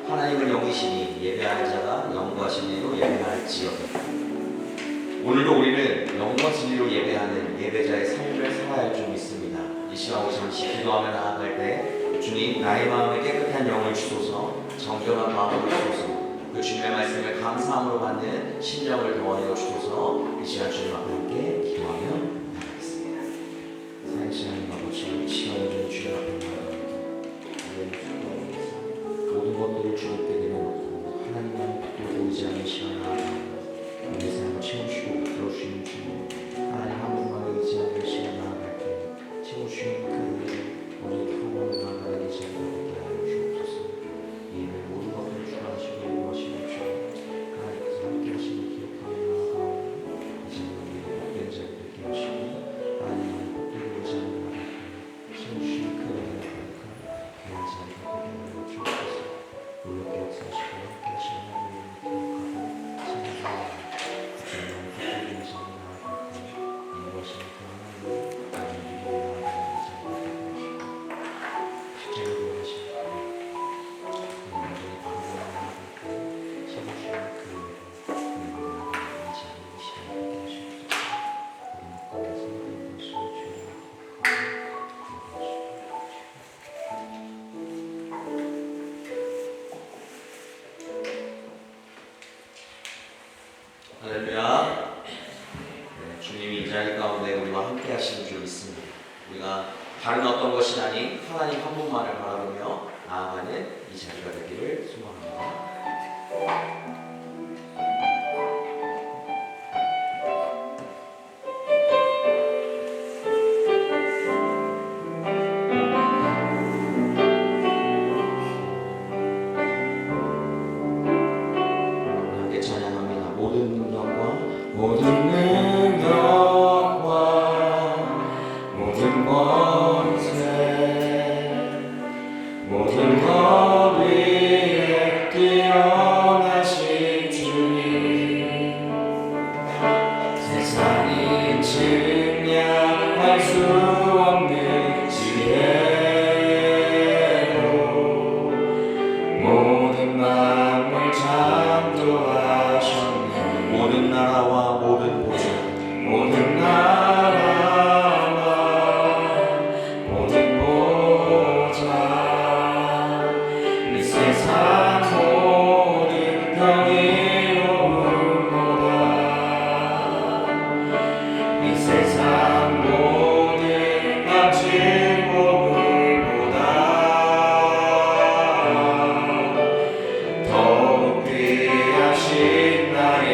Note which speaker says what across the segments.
Speaker 1: 하나님을 영이시니 예배하는 자가 영과 진리로 예배할지어다. 오늘도 우리는 영과 진리로 예배하는 예배자의 삶을 살아야 할 줄 믿습니다. 이 시간 우리 잠시 기도하며 나아갈 때 주님, 나의 마음에 깨끗한 영을 주소서, 정결한 마음을 주소서, 그 주님의 말씀을 감사함으로 받는 심령을 도와내어 주소서. 이 시간 주님 앞에 함께 기도하며 나가겠습니다. 사랑하시는 하나님 아버지, 이 시간을 좀 주님 앞에 나아갑니다. 모든 것들을 주님께 내려놓고 하나님만을 붙들고 보이지 않는 시간을 나아갑니다. 우리의 삶을 채우시고 풀어주시는 주님, 하나님 한 분만을 의지하는 시간 나아갈 때 채우시는 그 우리의 경험을 나아가는 이 시간 되게 하여 주옵소서. 이 예배 모든 것들을 주관하시고 인도하시는 주 하나님께서 함께 하시는 기억하며 나아가오니 이제는 우리의 복된 자를 뵙게 하시고 하나님만을 붙들고 보이지 않는 나아갈 때 채우시는 그 은혜를 가득한 귀한 자리가 되게 하여 주옵소서. 놀랍게 역사하시고 함께 하시는 하나님을 기억하고 찬양하옵나이다. 할렐루야. 주님이 이 자리 가운데 우리와 함께 하시는 줄 믿습니다. 우리가 다른 어떤 것이 아닌 하나님 한 분만을 바라보며 나아가는 이 자리가 되기를 소망합니다. 함께 찬양합니다. 모든 능력과 모든 권세, 모든 것 위에 뛰어나신 주님, 세상이 증량할 수 없는 지혜로 모든 만물 창조하셨네. 모든 나라와 모든 보좌, 모든 나라와 모든 보좌, 이 세상 모든 경이로움보다, 이 세상 모든 값진 보물보다 더욱 귀하신 나의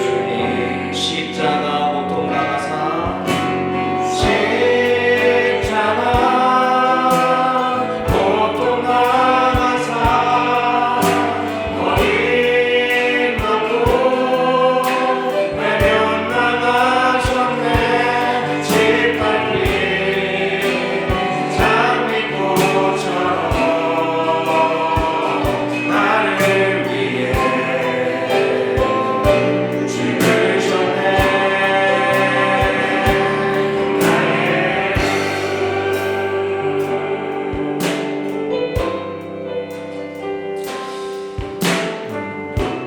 Speaker 1: 주님, 십자가 고통 당하사, 십자가 고통 당하사 버림받고 외면당하셨네. 짓밟힌 장미꽃처럼 나를 위해 죽으셨네.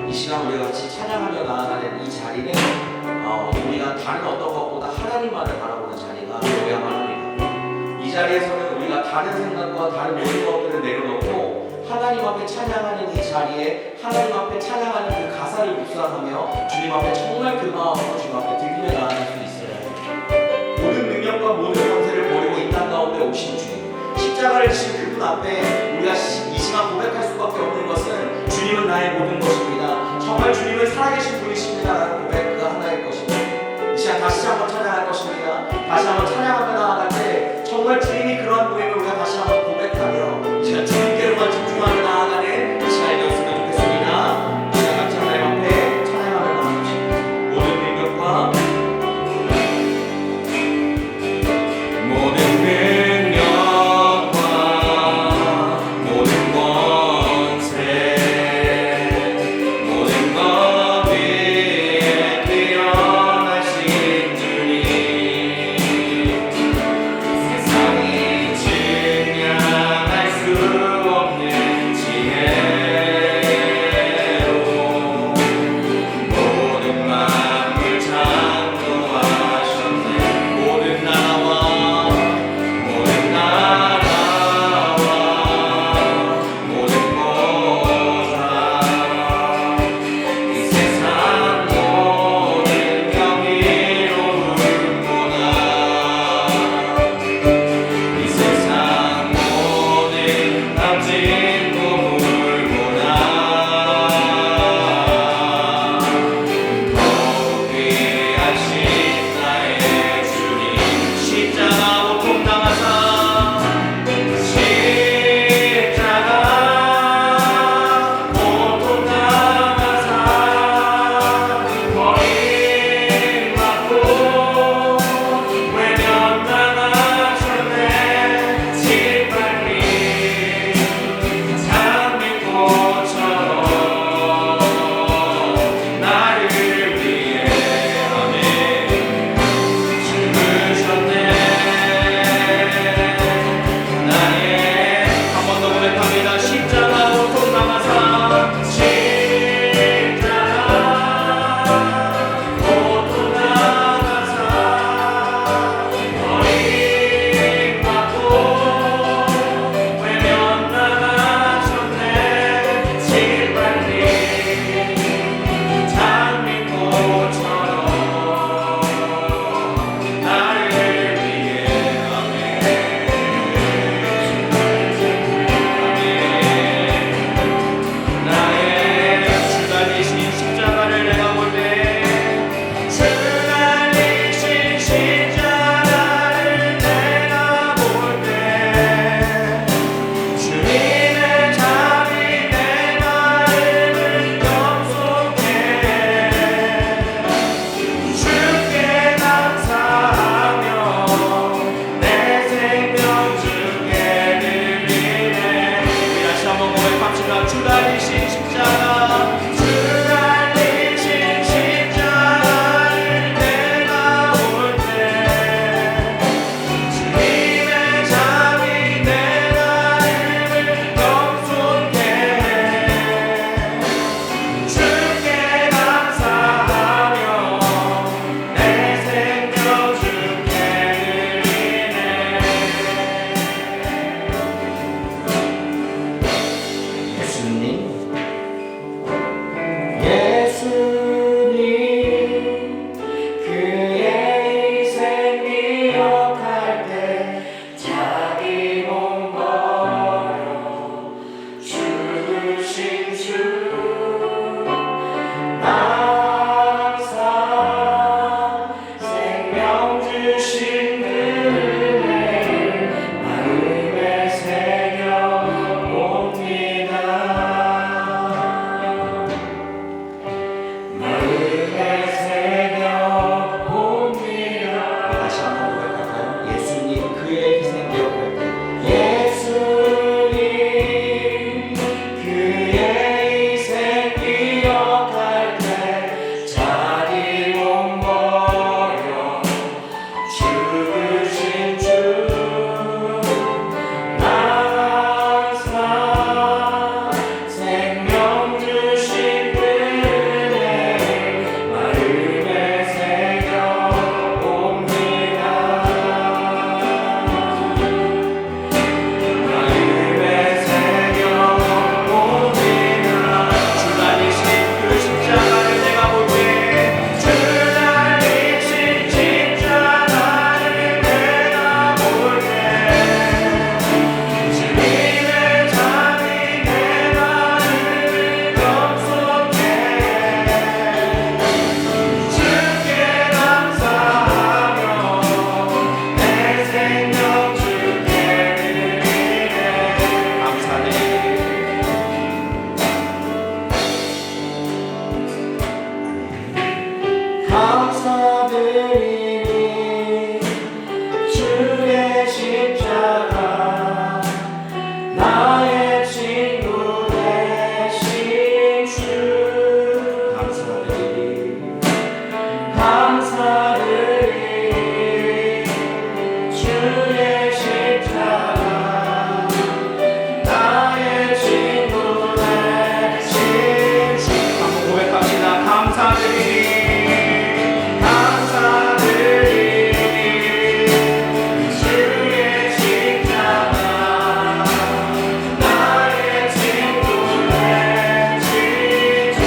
Speaker 1: 이 시간 우리가 같이 찬양하며 나아가는 이 자리는 우리가 다른 어떤 것보다 하나님만을 바라보는 자리가 되어야만 합니다. 이 자리에서는 우리가 다른 생각과 다른 모든 것들을 내려놓고 하나님 앞에 찬양하는 이 자리에 하나님 앞에 찬양하는 그 가사를 묵상하며 주님 앞에 정말 그 마음으로 주님 앞에 들리며 나아갈 수 있어야 해요. 모든 능력과 모든 권세를 버리고 이 땅 가운데 오신 주님, 십자가를 지신 그분 앞에 우리가 이 시간 고백할 수밖에 없는 것은 주님은 나의 모든 것입니다. 정말 주님은 살아계신 분이십니다라는 고백 그 하나일 것입니다. 이 시간 다시 한번 찬양할 것입니다. 다시 한번 찬양하며 나아갈 때 정말 주님이 그러한 분임을 우리가 다시 한번 고백하며 이 시간 주님께로만 집중하며 나아가는 이 시간이 되었으면 좋겠습니다. 이 시간 같이 하나님 앞에 찬양하며 나아갑시다. 모든 능력과 모든 능력과 모든 권세, 모든 것 위에 감사드리니 주의 십자가 나의 친구 되신 주 감사드리니 주의 십자가 나의 친구 되신 주 한번 고백합니다. 감사드리니 주의 십자가 나의 친구 되신 주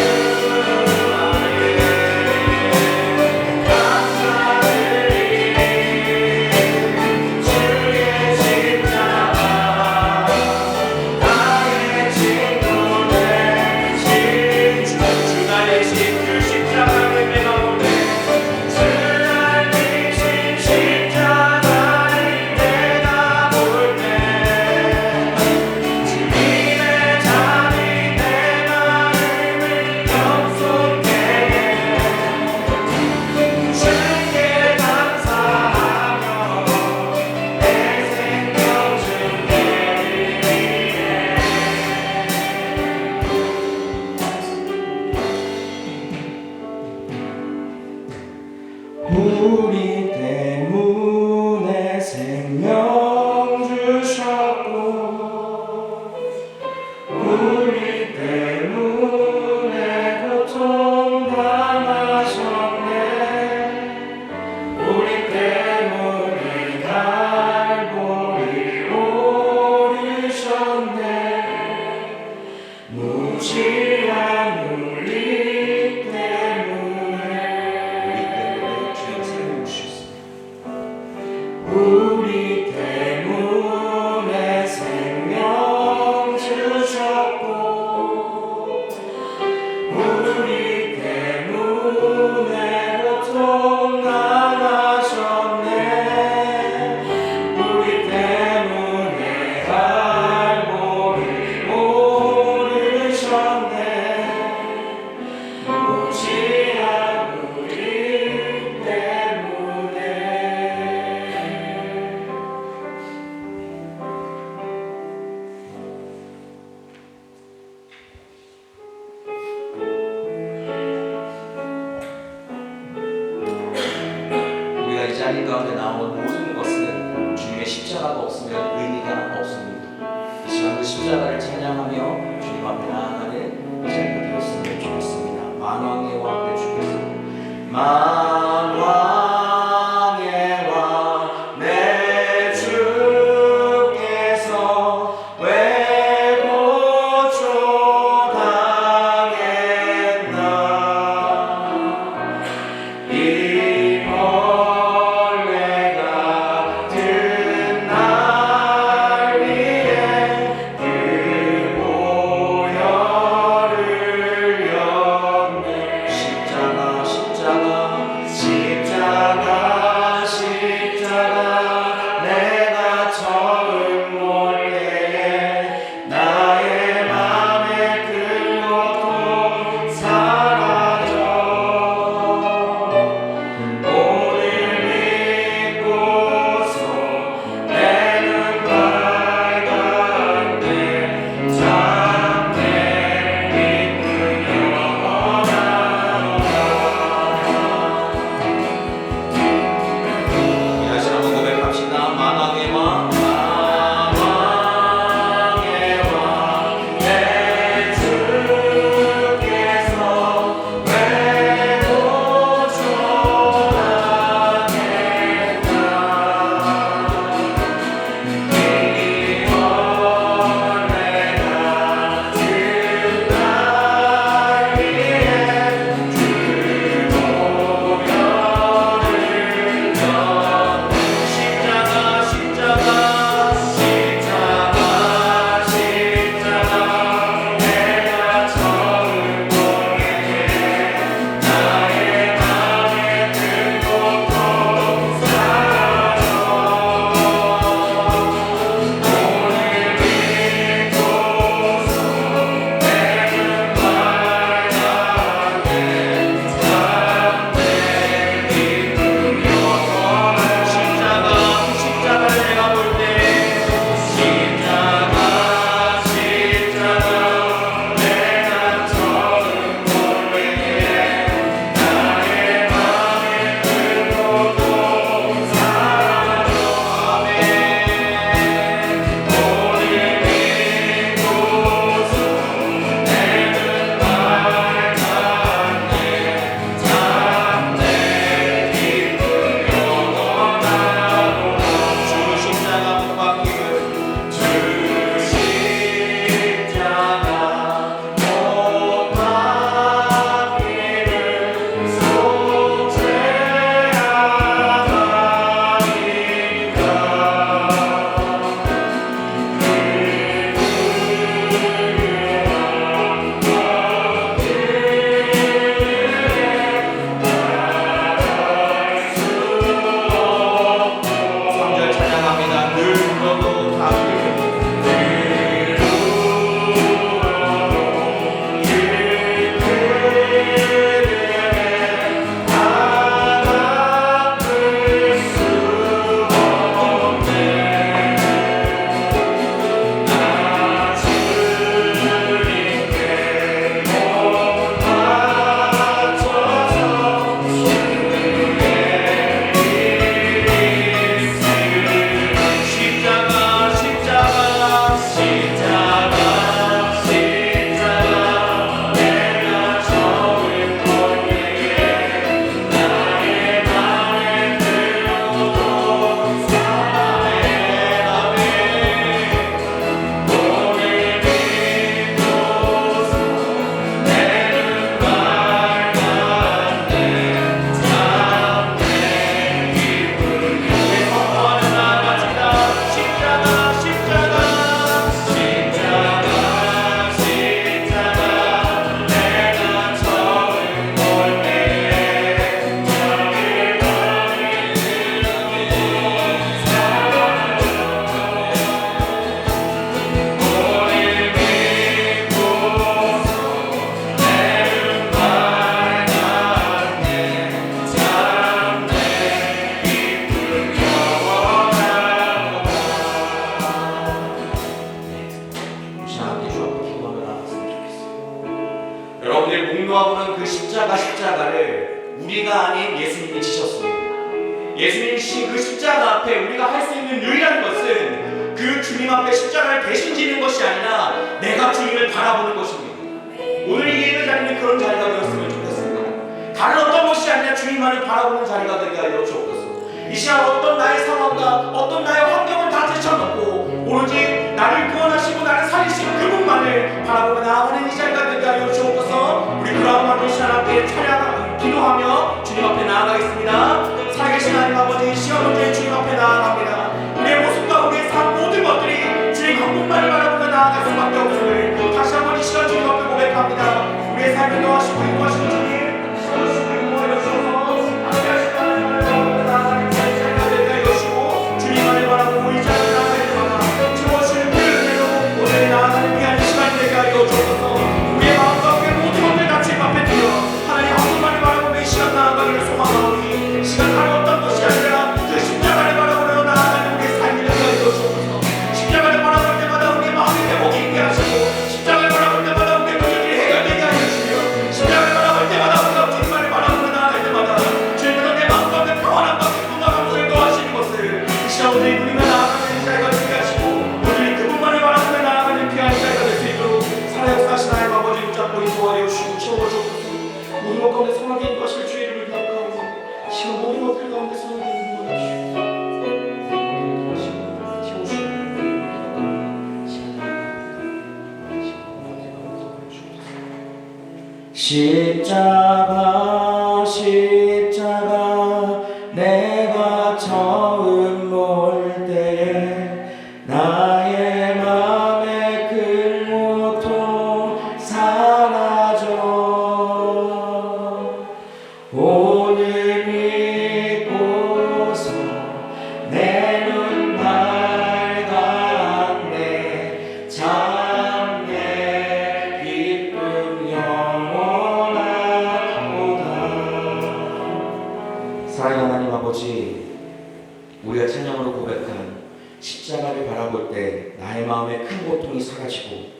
Speaker 1: 우리 때문에 생명 주셨고 우리 때문에 고통 당하셨네 우리 때문에 갈보리 오르셨네 무지한 우리 때문에 주님 세우셨습니다. 우리 때문에 생명 주셨고 우리 때문에 고통 당하셨네 우리 때문에 갈보리 오르셨네 무지한 우리 때문에 우리가 이 자리 가운데 나온 모든 것은 주님의 십자가가 없으면 의미가 없습니다. 이 시간 그 십자가를 찬양하며 주님 앞에 나아가는 이 자리가 되었으면 좋겠습니다. 만왕의 왕 내 주께서 만왕의 왕 내 주께서 왜 고초당했나 이 벌레 같은 날 위해 그 보혈을 흘렸네 십자가 공노하고 부른 그 십자가를 우리가 아닌 예수님이 지셨습니다. 예수님이 지신 그 십자가 앞에 우리가 할 수 있는 유일한 것은 그 주님 앞에 십자가를 대신 지는 것이 아니라 내가 주님을 바라보는 것입니다. 오늘 이 예배 자리는 그런 자리가 되었으면 좋겠습니다. 다른 어떤 것이 아니라 주님만을 바라보는 자리가 되게 하여 주옵소서. 이 시간 어떤 나의 상황과 어떤 나의 환경을 다 제쳐놓고 오로지 나를 구원하시고 나를 살리신 그분만을 바라보며 나아가는 이 자리가 되게 하여 주옵소서. 우리 그러한 마음으로 이 시간 함께 찬양 기도하며 주님 앞에 나아가겠습니다. 살아계신 하나님 아버지, 시간 문제의 주님 앞에 나아갑니다. 우리의 모습과 우리의 삶 모든 것들이 주님 한 분만을 바라보며 나아갈 수밖에 없음을 다시 한번 이 시간 주님 앞에 고백합니다. 우리의 삶을 도와주시고 인도하시는 주님, 십자가 십자가 내가 처음 볼 때에 나의 맘의 큰 고통 사라져 오늘 믿고서 내 눈 밝았네 참 내 기쁨 사랑하는 하나님 아버지, 우리가 찬양으로 고백한 십자가를 바라볼 때 나의 마음에 큰 고통이 사라지고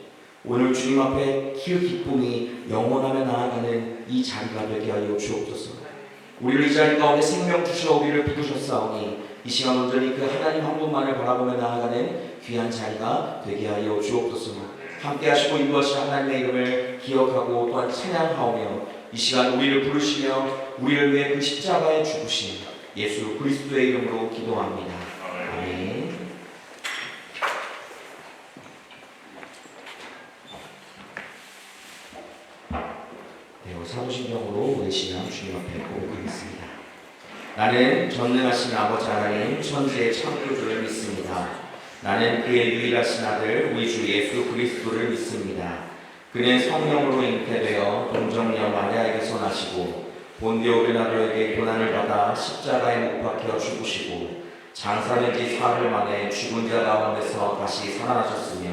Speaker 1: 오늘 주님 앞에 그 기쁨이 영원하며 나아가는 이 자리가 되게 하여 주옵소서. 우리를 이 자리 가운데 생명 주시어 우리를 부르셨사오니 이 시간 온전히 그 하나님 한 분만을 바라보며 나아가는 귀한 자리가 되게 하여 주옵소서. 함께 하시고 인도하신 하나님의 이름을 기억하고 또한 찬양하오며 이 시간 우리를 부르시며 우리를 위해 그 십자가에 죽으신 예수 그리스도의 이름으로 기도합니다. 아멘. 네, 사도신경으로 우리 시간 주님 앞에 고백하겠습니다. 나는 전능하신 아버지 하나님 천지의 창조주를 믿습니다. 나는 그의 유일하신 아들 우리 주 예수 그리스도를 믿습니다. 그는 성령으로 잉태되어 동정녀 마리아에게서 나시고 본디오 빌라도에게 고난을 받아 십자가에 못 박혀 죽으시고 장사된 지 사흘 만에 죽은 자 가운데서 다시 살아나셨으며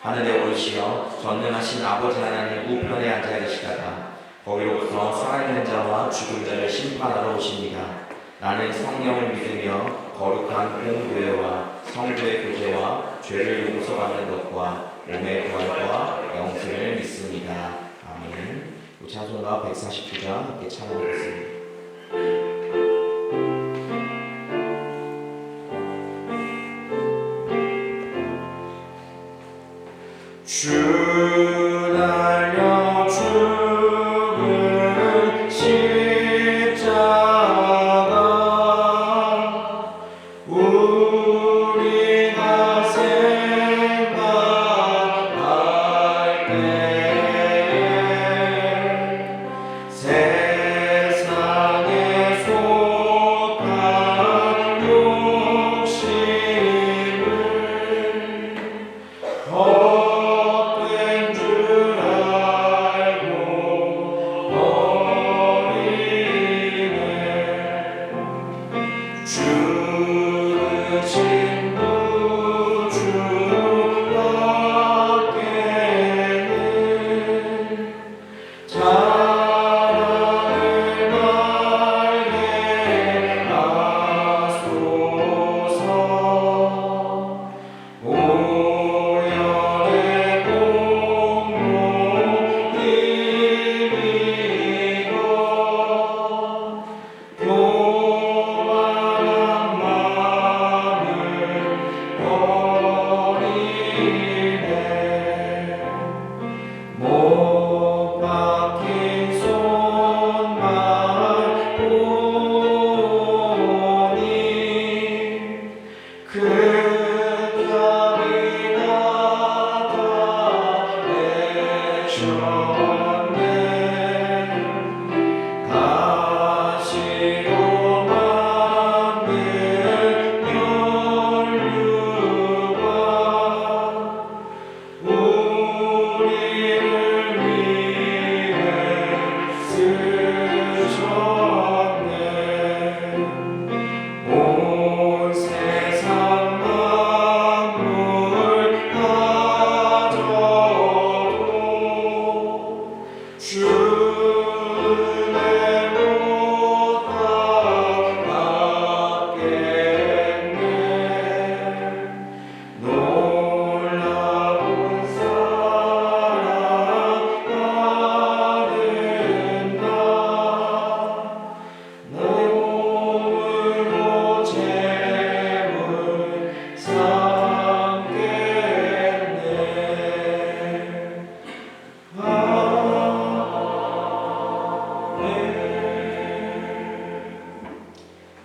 Speaker 1: 하늘에 오르시어 전능하신 아버지 하나님 우편에 앉아 계시다가 거기로부터 살아있는 자와 죽은 자를 심판하러 오십니다. 나는 성령을 믿으며 거룩한 공교회와 성도의 교제와 죄를 용서받는 것과 몸의 부활과 영생을 믿습니다. 아멘. 찬송가 149장 함께 찬양하겠습니다. 주 달려 죽은 십자가 우리가 생각할 때 세상에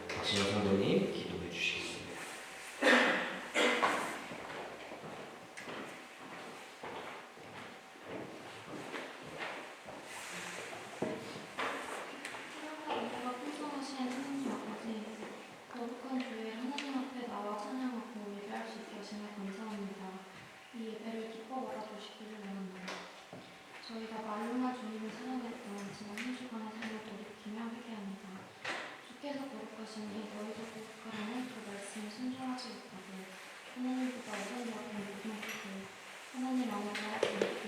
Speaker 1: 박신영 선생님 기도해 주시겠습니다.
Speaker 2: 내가 풍성하신 하나님 아버지, 거룩한 교회 하나님 앞에 나와 찬양하고 예배할 수 있게 하심에 감사합니다. 이 예배를 기뻐 받아주시기를 원합니다. 저희가 말로만 주님을 사랑했던 지난 한 주간의 삶을 돌이키며 회개합니다. 주께서 거룩하시니 너희도 거룩하라는 그 말씀을 순종하지 못하고 하나님보다 어떤 여러분 모든것도 하나님 안에 나아지 않고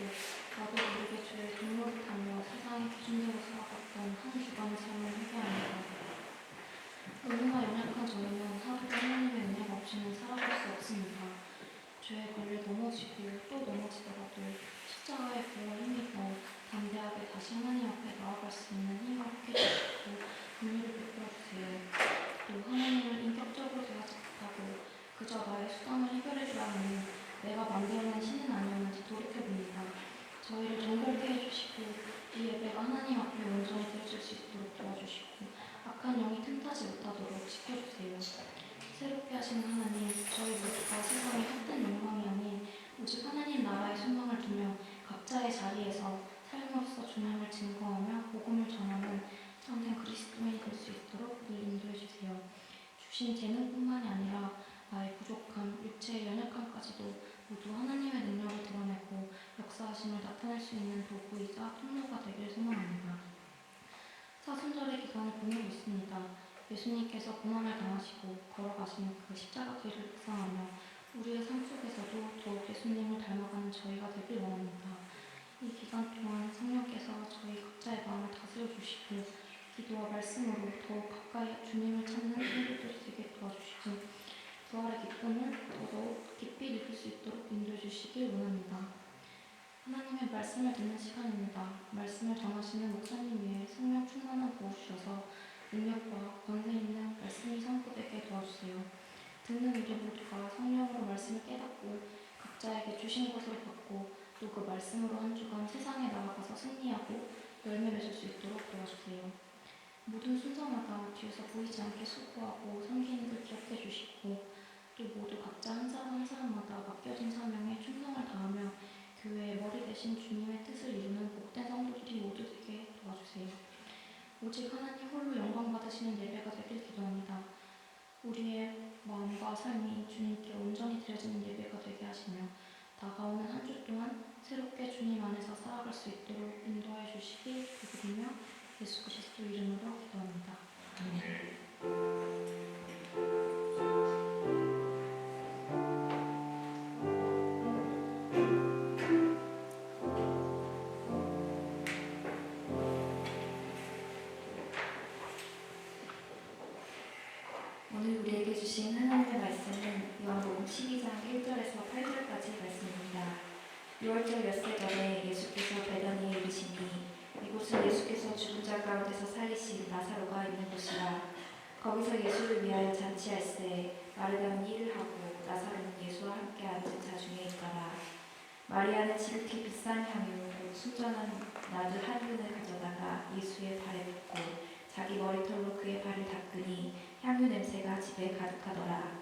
Speaker 2: 나도 모르게 죄의 동로릇하며 세상의 기준대로 살아갔던 한 주간의 삶을 회개합니다. 너무나 연약한 저희는 하루도 하나님의 은혜가 없이는 살아갈 수 없습니다. 죄에 걸려 넘어지고 또 넘어지더라도 십자가의 보혈을 힘입어 담대하게 다시 하나님 앞에 나아갈 수 있는 힘을 얻게 해주시고 긍휼을 베풀어 주세요. 또 하나님을 인격적으로 대하지 못하고 그저 나의 수단을 해결해줘야 하는 내가 만들어낸 신은 아니었는지 돌이켜봅니다. 저희를 정결케 해주시고 이 예배가 하나님 앞에 온전히 드려질 수 있도록 도와주시고 악한 영이 틈타지 못하도록 지켜주세요. 새롭게 하시는 하나님, 저희 모두가 세상의 헛된 영광이 아닌 오직 하나님 나라의 소망을 두며 각자의 자리에서 삶으로써 주님을 증거하며 복음을 전하는 참된 그리스도인이 될 수 있도록 늘 인도해 주세요. 주신 재능뿐만이 아니라 나의 부족함, 육체의 연약함까지도 모두 하나님의 능력을 드러내고 역사하심을 나타낼 수 있는 도구이자 통로가 되길 소망합니다. 사순절의 기간을 보내고 있습니다. 예수님께서 고난을 당하시고 걸어가시는 그 십자가 길을 묵상하며 우리의 삶 속에서도 더욱 예수님을 닮아가는 저희가 되길 원합니다. 이 기간 동안 성령께서 저희 각자의 마음을 다스려 주시고 기도와 말씀으로 더욱 가까이 주님을 찾는 성도들이 되게 도와주시고 부활의 기쁨을 더더욱 깊이 느낄 수 있도록 인도해 주시길 원합니다. 하나님의 말씀을 듣는 시간입니다. 말씀을 전하시는 목사님 위에 성령 충만한 부어주셔서 능력과 권세 있는 말씀이 선포되게 도와주세요. 듣는 우리 모두가 성령으로 말씀을 깨닫고 각자에게 주신 것을 받고 또 그 말씀으로 한 주간 세상에 나아가서 승리하고 열매 맺을 수 있도록 도와주세요. 모든 순서마다 뒤에서 보이지 않게 수고하고 섬기는 걸 기억해 주시고 또 모두 각자 한 사람 한 사람마다 맡겨진 사명에 충성을 다하며 교회의 머리 대신 주님의 뜻을 이루는 복된 성도들이 모두 되게 도와주세요. 오직 하나님 홀로 영광 받으시는 예배가 되길 기도합니다. 우리의 마음과 삶이 주님께 온전히 드려지는 예배가 되게 하시며 다가오는 한 주 동안 새롭게 주님 안에서 살아갈 수 있도록 인도해 주시기 기도드리며 예수 그리스도 이름으로 기도합니다. 아멘.
Speaker 3: 오늘 우리에게 주신 하나님의 말씀은 요한복음 12장 1절에서 8절까지 말씀입니다. 6월절 엿새 전에 예수께서 베다니에 이르시니 이곳은 예수께서 죽은 자 가운데서 살리신 나사로가 있는 곳이라. 거기서 예수를 위하여 잔치할새 마르다는 일을 하고 나사로는 예수와 함께 앉은 자 중에 있더라. 마리아는 지극히 비싼 향유 곧 순전한 나드 한 근을 가져다가 예수의 발에 붓고 자기 머리털로 그의 발을 닦으니 향유 냄새가 집에 가득하더라.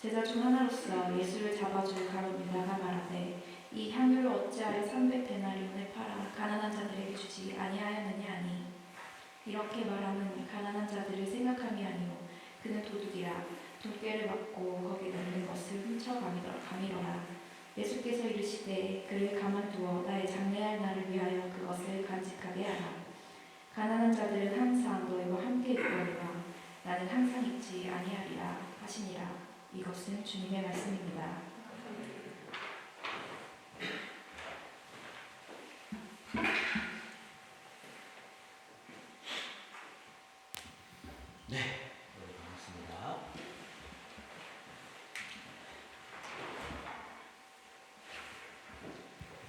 Speaker 3: 제자 중 하나로서 예수를 잡아줄 가룟 유다가 말하되 이 향유를 어찌하여 300데나리온을 팔아 가난한 자들에게 주지 아니하였느냐 하니 이렇게 말하는 가난한 자들을 생각함이 아니오 그는 도둑이라 돈꾀를 받고 거기 넣는 것을 훔쳐 가미러라. 예수께서 이르시되 그를 가만두어 나의 장래할 날을 위하여 그것을 간직하게 하라. 가난한 자들은 항상 너희와 함께 있거니와 나는 항상 있지 아니하리라 하시니라. 이것은 주님의 말씀입니다.
Speaker 1: 네, 반갑습니다.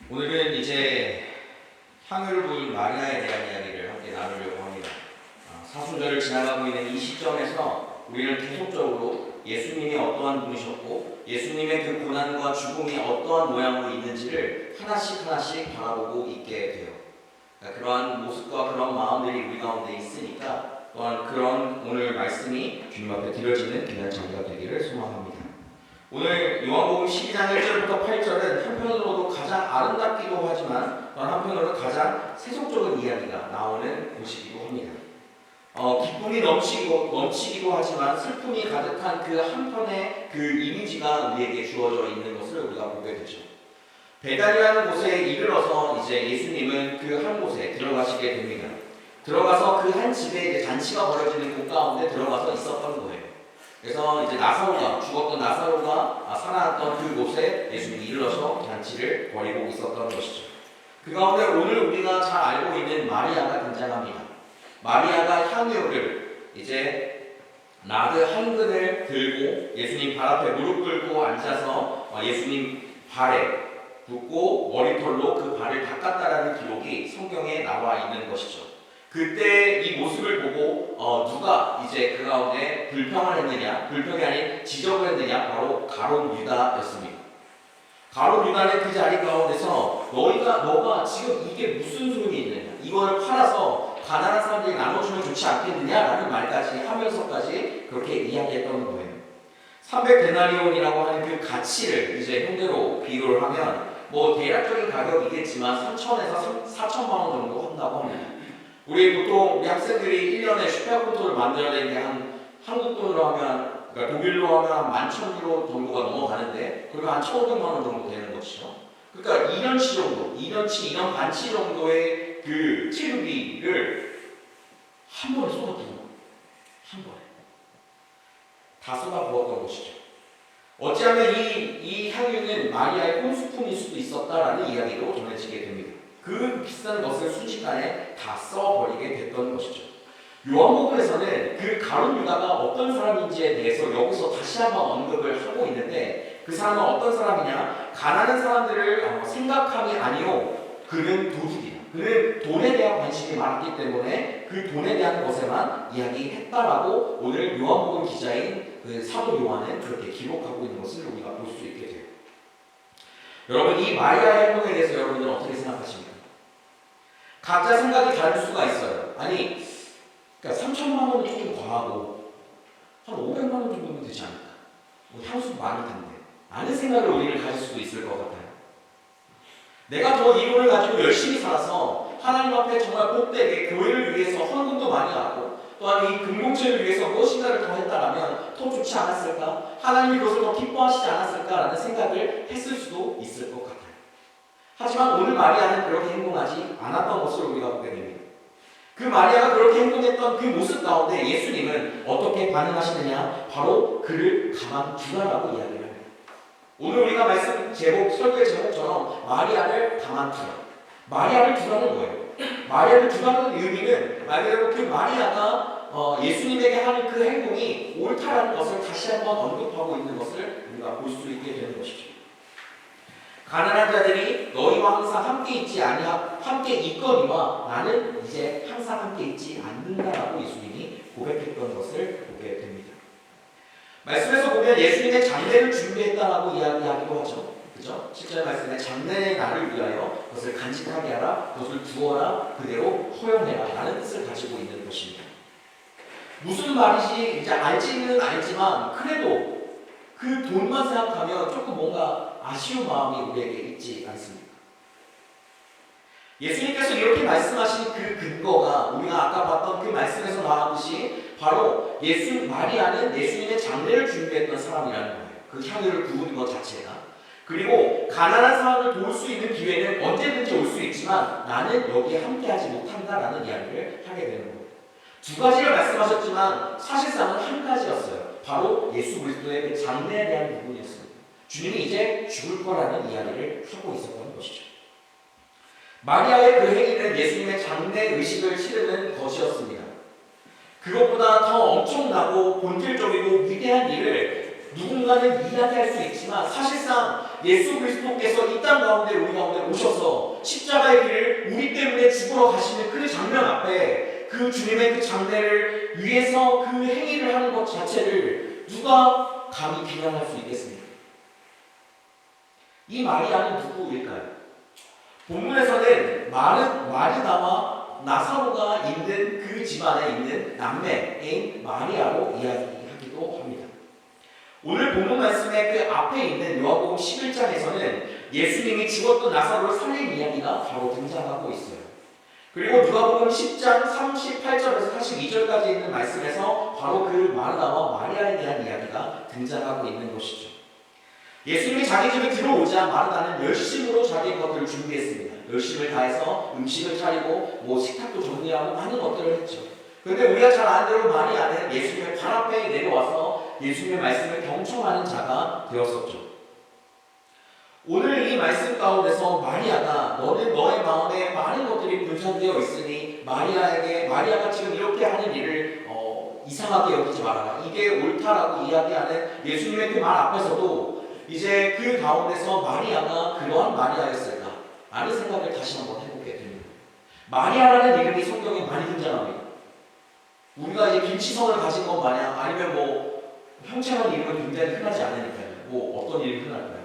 Speaker 1: 오늘은 이제 향유를 부은 마리아에 대한 이야기를 함께 나누려고 합니다. 사순절을 지나가고 있는 이 시점에서 우리는 계속적으로 예수님이 어떠한 분이셨고 예수님의 그 고난과 죽음이 어떠한 모양으로 있는지를 하나씩 바라보고 있게 돼요. 그러니까 그러한 모습과 그런 마음들이 우리 가운데 있으니까 또한 그런 오늘 말씀이 주님 앞에 드려지는 귀한 자리가 되기를 소망합니다. 오늘 요한복음 12장 1절부터 8절은 한편으로도 가장 아름답기도 하지만 또한 한편으로도 가장 세속적인 이야기가 나오는 곳이기도 합니다. 기쁨이 넘치기도 하지만 슬픔이 가득한 그 한편의 그 이미지가 우리에게 주어져 있는 것을 우리가 보게 되죠. 베다니라는 곳에 이르러서 이제 예수님은 그 한 곳에 들어가시게 됩니다. 들어가서 그 한 집에 이제 잔치가 벌어지는 곳 가운데 들어가서 있었던 거예요. 그래서 이제 죽었던 나사로가 살아났던 그곳에 예수님이 이르러서 잔치를 벌이고 있었던 것이죠. 그 가운데 오늘 우리가 잘 알고 있는 마리아가 등장합니다. 마리아가 향유를 이제 나드 한 근을 들고 예수님 발 앞에 무릎 꿇고 앉아서 예수님 발에 붓고 머리털로 그 발을 닦았다라는 기록이 성경에 나와 있는 것이죠. 그때 이 모습을 보고 누가 이제 그 가운데 불평을 했느냐, 불평이 아닌 지적을 했느냐, 바로 가룟 유다였습니다. 가룟 유다는 그 자리 가운데서 너가 지금 이게 무슨 소용이 있느냐, 이걸 팔아서 가난한 사람들이 나눠주면 좋지 않겠느냐라는 말까지 하면서까지 그렇게 이야기했던 거예요. 300데나리온이라고 하는 그 가치를 이제 현대로 비교를 하면 뭐 대략적인 가격이겠지만 3천에서 4천만 원 정도 한다고 합니다. 우리 학생들이 1년에 슈퍼컴퓨터를 만들어야 되는 게 한국 돈으로 하면, 그러니까 독일로 하면 11,000유로 정도가 넘어가는데, 그리고 한 1,500만 원 정도 되는 것이죠. 그러니까 2년치 정도, 2년 반치 정도의 그 체류비를 한 번에 쏟아부은 거예요. 한 번에. 다 쏟아부었던 것이죠. 어찌하면 이 향유는 마리아의 혼수품일 수도 있었다라는 이야기로 전해지게 됩니다. 그 비싼 것을 순식간에 다 써버리게 됐던 것이죠. 요한복음에서는 그 가룟 유다가 어떤 사람인지에 대해서 여기서 다시 한번 언급을 하고 있는데, 그 사람은 어떤 사람이냐? 가난한 사람들을 생각함이 아니요, 그는 도둑이다. 그는 돈에 대한 관심이 많았기 때문에 그 돈에 대한 것에만 이야기했다라고 오늘 요한복음 기자인 그 사도 요한은 그렇게 기록하고 있는 것을 우리가 볼 수 있게 돼요. 여러분, 이 마리아의 행동에 대해서 여러분들은 어떻게 생각하십니까? 각자 생각이 다를 수가 있어요. 아니, 그러니까 3천만 원은 조금 과하고 한 500만 원 정도면 되지 않을까? 뭐 향수 많이 텐데 라는 생각을 우리는 가질 수도 있을 것 같아요. 내가 더 이론을 가지고 열심히 살아서 하나님 앞에 정말 복되게 교회를 위해서 헌금도 많이 하고 또한 이 공동체를 위해서 무엇인가를 더 했다라면 더 좋지 않았을까? 하나님이 그것을 더 기뻐하시지 않았을까라는 생각을 했을 수도 있을 것 같아요. 하지만 오늘 마리아는 그렇게 행동하지 않았던 것을 우리가 보게 됩니다. 그 마리아가 그렇게 행동했던 그 모습 가운데 예수님은 어떻게 반응하시느냐? 바로 그를 가만두라라고 이야기를 합니다. 오늘 우리가 말씀 제목, 설교의 제목처럼 마리아를 가만두라. 마리아를 두라는 거예요. 마리아를 두라는 의미는 말 그대로 그 마리아가 예수님에게 하는 그 행동이 옳다라는 것을 다시 한번 언급하고 있는 것을 우리가 볼 수 있게 되는 것이죠. 가난한 자들이 너희와 항상 함께 있거니와 나는 이제 항상 함께 있지 않는다라고 예수님이 고백했던 것을 보게 됩니다. 말씀에서 보면 예수님의 장례를 준비했다라고 이야기하기도 하죠. 그죠? 10절 말씀에 장래의 날을 위하여 그것을 간직하게 하라, 그것을 두어라, 그대로 허용해라 라는 뜻을 가지고 있는 것입니다. 무슨 말인지 이제 알지는 알지만 그래도 그 돈만 생각하면 조금 뭔가 아쉬운 마음이 우리에게 있지 않습니까? 예수님께서 이렇게 말씀하신 그 근거가 우리가 아까 봤던 그 말씀에서 나왔듯이 바로 마리아는 예수님의 장례를 준비했던 사람이라는 거예요. 그 향유를 부은 것 자체가. 그리고 가난한 사람을 도울 수 있는 기회는 언제든지 올 수 있지만 나는 여기에 함께하지 못한다라는 이야기를 하게 되는 거예요. 두 가지를 말씀하셨지만 사실상은 한 가지였어요. 바로 예수 그리스도의 그 장래에 대한 부분이었습니다. 주님이 이제 죽을 거라는 이야기를 하고 있었던 것이죠. 마리아의 그 행위는 예수님의 장래 의식을 치르는 것이었습니다. 그것보다 더 엄청나고 본질적이고 위대한 일을 누군가는 이야기할 수 있지만 사실상 예수 그리스도께서 이 땅 가운데 우리 가운데 오셔서 십자가의 길을 우리 때문에 죽으러 가시는 그 장면 앞에 그 주님의 그 장례를 위해서 그 행위를 하는 것 자체를 누가 감히 비난할 수 있겠습니까? 이 마리아는 누구일까요? 본문에서는 마르다와 나사로가 있는 그 집안에 있는 남매인 마리아로 이야기하기도 합니다. 오늘 본문 말씀의 그 앞에 있는 요한복음 11장에서는 예수님이 죽었던 나사로를 살린 이야기가 바로 등장하고 있어요. 그리고 누가복음 10장 38절에서 42절까지 있는 말씀에서 바로 그 마르다와 마리아에 대한 이야기가 등장하고 있는 것이죠. 예수님이 자기 집에 들어오자 마르다는 열심으로 자기의 것들을 준비했습니다. 열심을 다해서 음식을 차리고 식탁도 정리하고 많은 것들을 했죠. 그런데 우리가 잘 아는 대로 마리아는 예수님의 발 앞에 내려와서 예수님의 말씀을 경청하는 자가 되었었죠. 오늘 이 말씀 가운데서 마리아가 너는 너의 마음에 많은 것들이 분산되어 있으니 마리아가 지금 이렇게 하는 일을 이상하게 여기지 말아라. 이게 옳다라고 이야기하는 예수님의 그 말 앞에서도 이제 그 가운데서 마리아가 그러한 마리아였을까? 라는 생각을 다시 한번 해보게 됩니다. 마리아라는 이름이 성경에 많이 등장합니다. 우리가 이제 김치성을 가진 것 마냥 아니면 형체만 이름은 굉장히 흔하지 않으니까요. 어떤 이름이 흔할까요?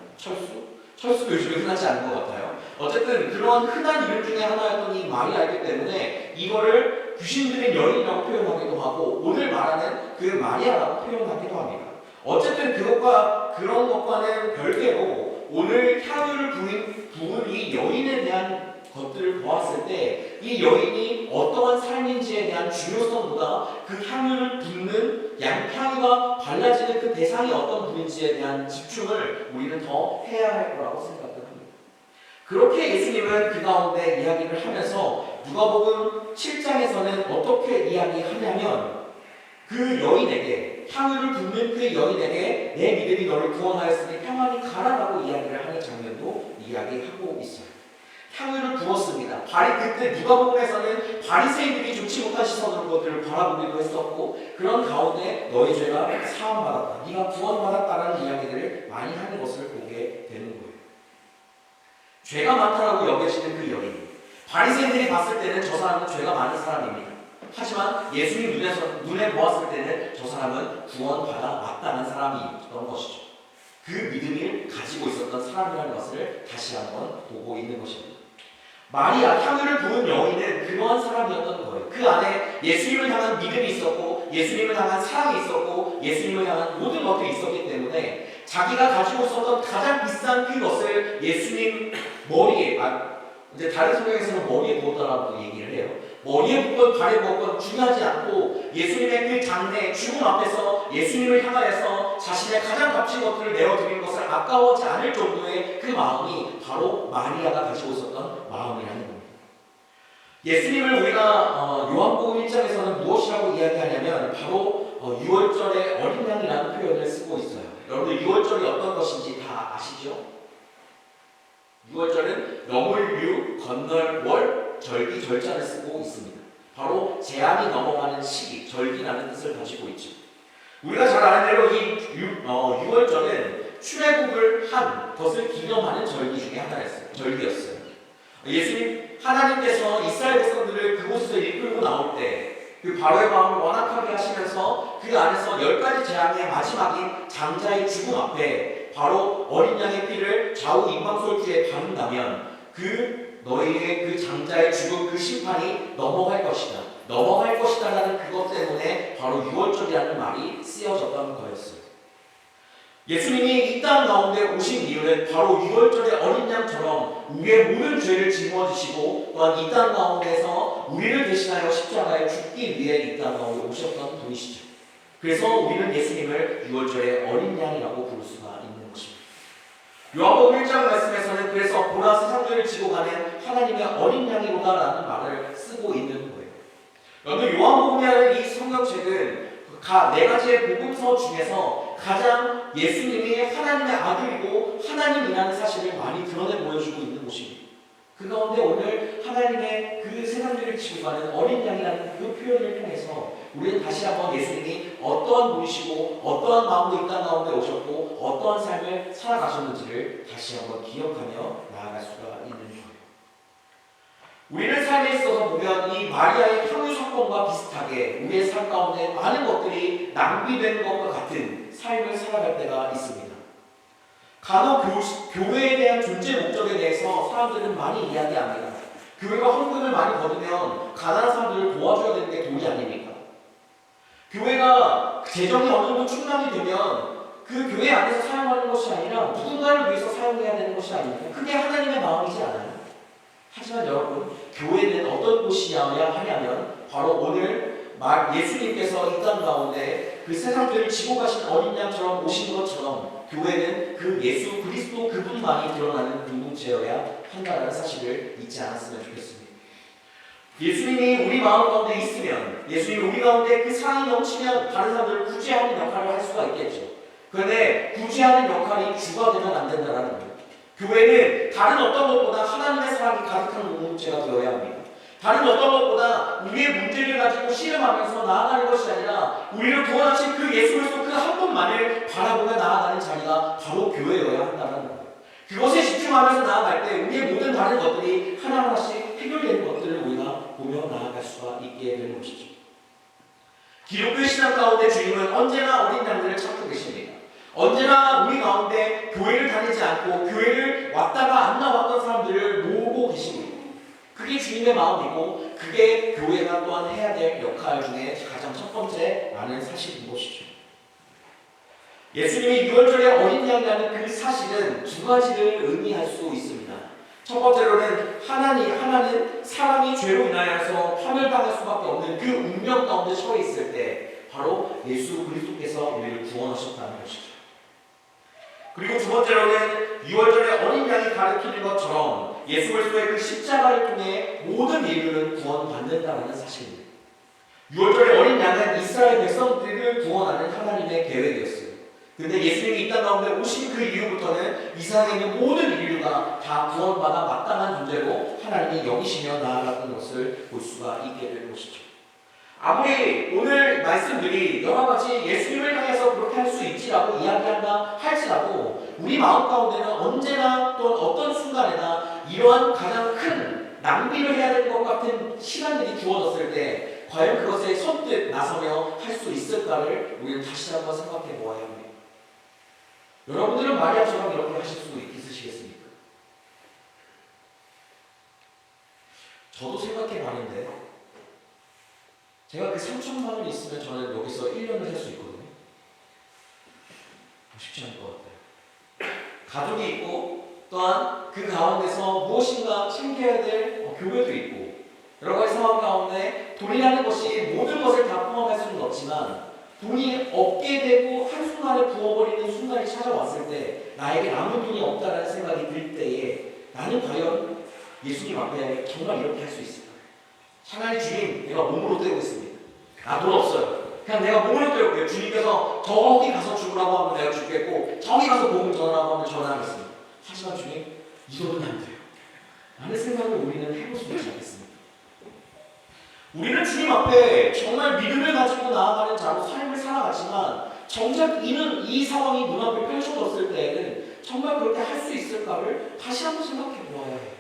Speaker 1: 철수도 요즘에 흔하지 않은 것 같아요. 어쨌든 그런 흔한 이름 중에 하나였던 이 마리아이기 때문에 이거를 귀신들의 여인이라고 표현하기도 하고 오늘 말하는 그 마리아라고 표현하기도 합니다. 어쨌든 그런 것과는 별개로 오늘 향유를 부은 이 여인에 대한 것들을 보았을 때 이 여인이 어떠한 삶인지에 대한 중요성보다 그 향유를 붓는 향유가 발라지는 그 대상이 어떤 분인지에 대한 집중을 우리는 더 해야 할 거라고 생각을 합니다. 그렇게 예수님은 그 가운데 이야기를 하면서 누가복음 7장에서는 어떻게 이야기하냐면 그 여인에게 향유를 붓는 그 여인에게 내 믿음이 너를 구원하였으니 평안히 가라라고 이야기를 하는 장면도 이야기하고 있어요. 향유를 부었습니다. 그때 누가복음에서는 바리새인들이 좋지 못한 시선으로 그것들을 바라보기도 했었고 그런 가운데 너의 죄가 사함받았다. 네가 구원받았다라는 이야기들을 많이 하는 것을 보게 되는 거예요. 죄가 많다라고 여겨지는 그 여인. 바리새인들이 봤을 때는 저 사람은 죄가 많은 사람입니다. 하지만 예수님 눈에 보았을 때는 저 사람은 구원받아 마땅한 사람이었던 것이죠. 그 믿음을 가지고 있었던 사람이라는 것을 다시 한번 보고 있는 것입니다. 마리아, 향유를 부은 여인은 그러한 사람이었던 거예요. 그 안에 예수님을 향한 믿음이 있었고 예수님을 향한 사랑이 있었고 예수님을 향한 모든 것들이 있었기 때문에 자기가 가지고 있었던 가장 비싼 그것을 예수님 머리에 이제 다른 성경에서는 머리에 부었다라고 얘기를 해요. 머리에 부었건 발에 부었건 중요하지 않고 예수님의 그 장래 죽음 앞에서 예수님을 향하여서 자신의 가장 값진 것들을 내어드리는 것을 아까워하지 않을 정도의 그 마음이 바로 마리아가 가지고 있었던 마음이라는 겁니다. 예수님을 우리가 요한복음 1장에서는 무엇이라고 이야기하냐면 바로 6월절의 어린 양이라는 표현을 쓰고 있어요. 여러분들 6월절이 어떤 것인지 다 아시죠? 6월절은 넘을 건널 월 절기 절자를 쓰고 있습니다. 바로 제한이 넘어가는 시기, 절기라는 뜻을 가지고 있죠. 우리가 잘 아는 대로 이 6월절은 출애굽을 한 것을 기념하는 절기 중에 절기였어요. 예수님 하나님께서 이스라엘 백성들을 그곳에서 이끌고 나올 때 그 바로의 마음을 완악하게 하시면서 그 안에서 10가지 재앙의 마지막인 장자의 죽음 앞에 바로 어린 양의 피를 좌우 임방솔주에 바른다면 너희의 그 장자의 죽음 그 심판이 넘어갈 것이다. 넘어갈 것이다라는 그것 때문에 바로 6월절이라는 말이 쓰여졌던 거였어요. 예수님이 이 땅 가운데 오신 이유는 바로 6월절의 어린 양처럼 우리의 모든 죄를 짊어지시고 또한 이 땅 가운데서 우리를 대신하여 십자가에 죽기 위해 이 땅 가운데 오셨던 분이시죠. 그래서 우리는 예수님을 6월절의 어린 양이라고 부를 수가 있는 것입니다. 요한복음 1장 말씀에서는 그래서 보라 세상죄를 지고 가는 하나님의 어린 양이로다라는 말을 쓰고 있는 거예요. 여러분 요한복음이라는 이 성경책은 4가지의 복음서 중에서 가장 예수님이 하나님의 아들이고 하나님이라는 사실을 많이 드러내 보여주고 있는 곳입니다. 그 가운데 오늘 하나님의 그 세상죄를 지고 가는 어린 양이라는 그 표현을 통해서 우리는 다시 한번 예수님이 어떠한 분이시고 어떠한 마음으로 이 땅 가운데 오셨고 어떠한 삶을 살아가셨는지를 다시 한번 기억하며 나아갈 수가 있는 거예요. 우리는 삶에 있어서 보면 이 마리아의 향유 사건과 비슷하게 우리의 삶 가운데 많은 것들이 낭비되는 것과 같은 삶을 살아갈 때가 있습니다. 간혹 교회에 대한 존재 목적에 대해서 사람들은 많이 이야기합니다. 교회가 헌금을 많이 거두면 가난한 사람들을 도와줘야 되는 게 도리 아닙니까? 교회가 재정이 어느 정도 충당이 되면 그 교회 안에서 사용하는 것이 아니라 누군가를 위해서 사용해야 되는 것이 아닙니까? 그게 하나님의 마음이지 않아요? 하지만 여러분, 교회는 어떤 곳이냐 하냐면 바로 오늘 예수님께서 이 땅 가운데 그 세상들을 지고 가신 어린 양처럼 오신 것처럼 교회는 그 예수 그리스도 그분만이 드러나는 공동체여야 한다는 사실을 잊지 않았으면 좋겠습니다. 예수님이 우리 마음 가운데 있으면, 예수님이 우리 가운데 그 사랑이 넘치면 다른 사람들을 구제하는 역할을 할 수가 있겠죠. 그런데 구제하는 역할이 주가 되면 안 된다는 거예요. 교회는 다른 어떤 것보다 하나님의 사랑이 가득한 공동체가 되어야 합니다. 다른 어떤 것보다 우리의 문제를 가지고 씨름하면서 나아가는 것이 아니라 우리를 구원하신 그 예수 그리스도 그 한 분만을 바라보며 나아가는 자리가 바로 교회여야 한다는 거예요. 그것에 집중하면서 나아갈 때 우리의 모든 다른 것들이 하나하나씩 해결되는 것들을 우리가 보며 나아갈 수가 있게 되는 것이죠. 기독교 신앙 가운데 주님은 언제나 어린 양들을 찾고 계십니다. 언제나 우리 가운데 교회를 다니지 않고 교회를 왔다가 안 나왔던 사람들을 모으고 계십니다. 그게 주님의 마음이고 그게 교회가 또한 해야 될 역할 중에 가장 첫 번째라는 사실인 것이죠. 예수님이 유월절에 어린 양이라는 그 사실은 두 가지를 의미할 수 있습니다. 첫 번째로는 하나는 사람이 죄로 인하여서 파멸당할 수밖에 없는 그 운명 가운데 처해 있을 때 바로 예수 그리스도께서 우리를 구원하셨다는 것이죠. 그리고 두 번째로는 유월절에 어린 양이 가르치는 것처럼 예수 그리스도의 그 십자가를 통해 모든 인류는 구원받는다는 사실입니다. 유월절의 어린 양은 이스라엘 백성들을 구원하는 하나님의 계획이었어요. 근데 예수님이 이 땅 가운데 오신 그 이후부터는 이 세상에 있는 모든 인류가 다 구원받아 마땅한 존재로 하나님이 여기시며 나아갔던 것을 볼 수가 있게 된 것이죠. 아무리 오늘 말씀들이 여러 가지 예수님을 향해서 그렇게 할 수 있지라고 이야기한다 할지라도 우리 마음 가운데는 언제나 또 어떤 순간에나 이러한 가장 큰 낭비를 해야 될 것 같은 시간들이 주어졌을 때 과연 그것에 선뜻 나서며 할 수 있을까를 우리는 다시 한번 생각해 보아야 합니다. 여러분들은 마리아처럼 이렇게 하실 수 있으시겠습니까? 저도 생각해 봤는데 제가 그 3천만 원이 있으면 저는 여기서 1년을 살 수 있거든요. 쉽지 않을 것 같아요. 가족이 있고 또한 그 가운데서 무엇인가 챙겨야 될 교회도 있고 여러 가지 상황 가운데 돈이라는 것이 모든 것을 다 포함할 수는 없지만 돈이 없게 되고 한순간에 부어버리는 순간이 찾아왔을 때 나에게 아무 돈이 없다는 생각이 들 때에 나는 과연 예수님 앞에 정말 이렇게 할 수 있을까? 하나님 주님, 내가 몸으로 떼고 있습니다. 돈 없어요. 그냥 내가 몸으로 떼올게요. 주님께서 저기 가서 죽으라고 하면 내가 죽겠고 저기 가서 복음 전하라고 하면 전하겠습니다. 하지만 주님, 이거는 안 돼요. 라는 생각을 우리는 해볼 수 있지 않겠습니까? 우리는 주님 앞에 정말 믿음을 가지고 나아가는 자로 삶을 살아가지만 정작 이 상황이 눈앞에 펼쳐졌을 때에는 정말 그렇게 할 수 있을까를 다시 한번 생각해 보아야 해요.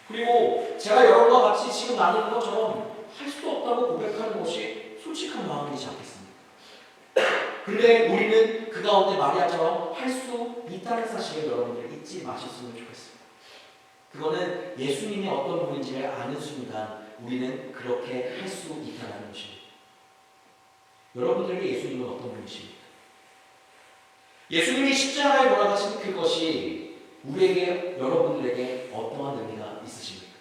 Speaker 1: 그리고 제가 여러분과 같이 지금 나누는 것처럼 할 수 없다고 고백하는 것이 솔직한 마음이지 않겠습니까? 근데 우리는 그 가운데 마리아처럼 할 수 있다는 사실을 여러분들 잊지 마셨으면 좋겠습니다. 그거는 예수님이 어떤 분인지를 아는 순간 우리는 그렇게 할 수 있다는 것입니다. 여러분들에게 예수님은 어떤 분이십니까? 예수님이 십자가에 돌아가신 그것이 우리에게, 여러분들에게 어떠한 의미가 있으십니까?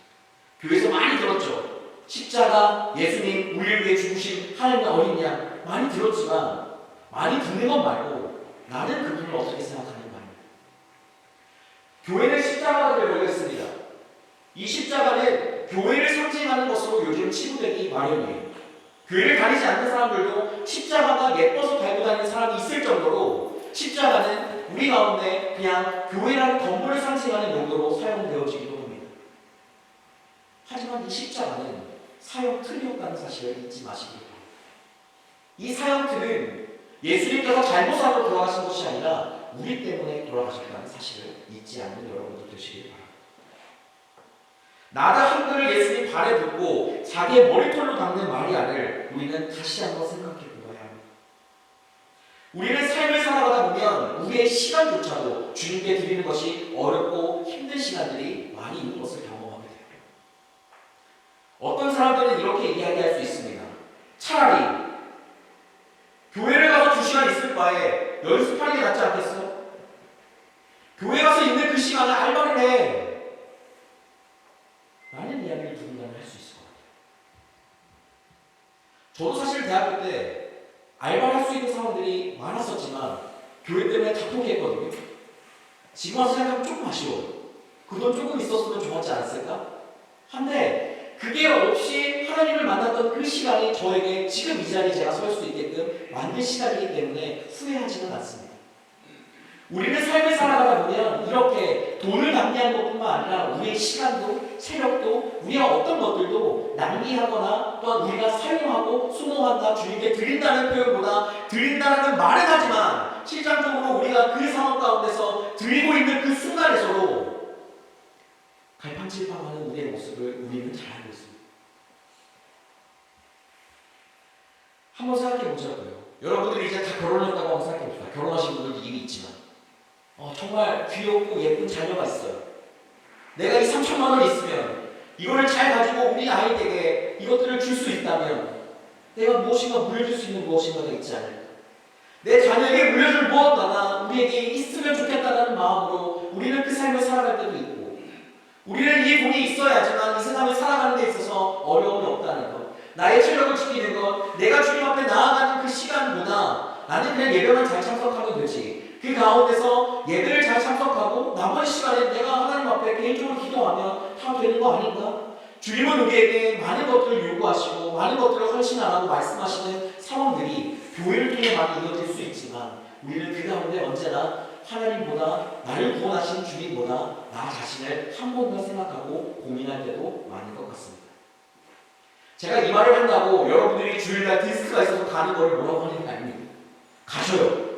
Speaker 1: 교회에서 많이 들었죠. 십자가, 예수님, 우리를 위해 죽으신 하나님의 어린 양 많이 들었지만 많이 듣는 것 말고 나는 그분을 어떻게 생각하는 말입니다. 교회는 십자가를 걸렸습니다. 이 십자가는 교회를 상징하는 것으로 요즘 치부되기 마련이에요. 교회를 다니지 않는 사람들도 십자가가 예뻐서 달고 다니는 사람이 있을 정도로 십자가는 우리 가운데 그냥 교회라는 건물을 상징하는 용도로 사용되어지기도 합니다. 하지만 이 십자가는 사형 틀이었다는 사실을 잊지 마시기 바랍니다. 이 사형 틀은 예수님께서 잘못하고 돌아가신 것이 아니라 우리 때문에 돌아가셨다는 사실을 잊지 않는 여러분들 되시길 바랍니다. 나다 한 그릇 예수님 발에 붓고 자기의 머리털로 닦는 마리아를 우리는 다시 한번 생각해 보아야 합니다. 우리는 삶을 살아가다 보면 우리의 시간조차도 주님께 드리는 것이 어렵고 힘든 시간들이 많이 있는 것을 경험하게 돼요. 어떤 사람들은 이렇게 이야기할 수 있습니다. 차라리 교회를 가서 2시간 있을 바에 연습하는 게 낫지 않겠어? 교회 가서 있는 그 시간에 알바를 해. 라는 이야기를 누군가는 할 수 있을 것 같아요. 저도 사실 대학교 때 알바를 할 수 있는 상황들이 많았었지만 교회 때문에 다 포기했거든요. 지금 와서 생각하면 조금 아쉬워요. 그 돈 조금 있었으면 좋았지 않았을까? 한데 그게 없이 하나님을 만났던 그 시간이 저에게 지금 이 자리에 제가 설 수 있게끔 만든 시간이기 때문에 후회하지는 않습니다. 우리는 삶을 살아가다 보면 이렇게 돈을 낭비하는 것뿐만 아니라 우리의 시간도 체력도 우리의 어떤 것들도 낭비하거나 또한 우리가 사용하고 소모한다, 주님께 드린다는 표현보다 드린다는 말은 하지만 실질적으로 우리가 그 상황 가운데서 드리고 있는 그 순간에서도 갈팡질팡하는 우리의 모습을 우리는 잘 알고 있습니다. 한번 생각해 보자고요. 여러분들이 이제 다 결혼했다고 한번 생각해 봅시다. 결혼하신 분들도 이미 있지만 정말 귀엽고 예쁜 자녀가 있어요. 내가 이 3천만 원 있으면 이거를 잘 가지고 우리 아이에게 이것들을 줄 수 있다면 내가 무엇인가 물려줄 수 있는 무엇인가가 있지 않을까. 내 자녀에게 물려줄 무엇하나 우리에게 있으면 좋겠다는 마음으로 우리는 그 삶을 살아갈 때도 있고, 우리는 이 돈이 있어야지만 이 세상을 살아가는 데 있어서 어려움이 없다는 것, 나의 체력을 지키는 것, 내가 주님 앞에 나아가는 그 시간보다 나는 그냥 예배만 잘 참석하면 되지, 그 가운데서 예배를 잘 참석하고 나머지 시간에 내가 하나님 앞에 개인적으로 기도하면 다 되는 거 아닌가? 주님은 우리에게 많은 것들을 요구하시고 많은 것들을 헌신하라고 말씀하시는 상황들이 교회를 통해 많이 이루어질 수 있지만 우리는 그 가운데 언제나 하나님보다, 나를 구원하신 주님보다 나 자신을 한 번 더 생각하고 고민할 때도 많은 것 같습니다. 제가 이 말을 한다고 여러분들이 주일날 디스크가 있어서 가는 거를 뭐라고 하는 게 아닙니다. 가셔요.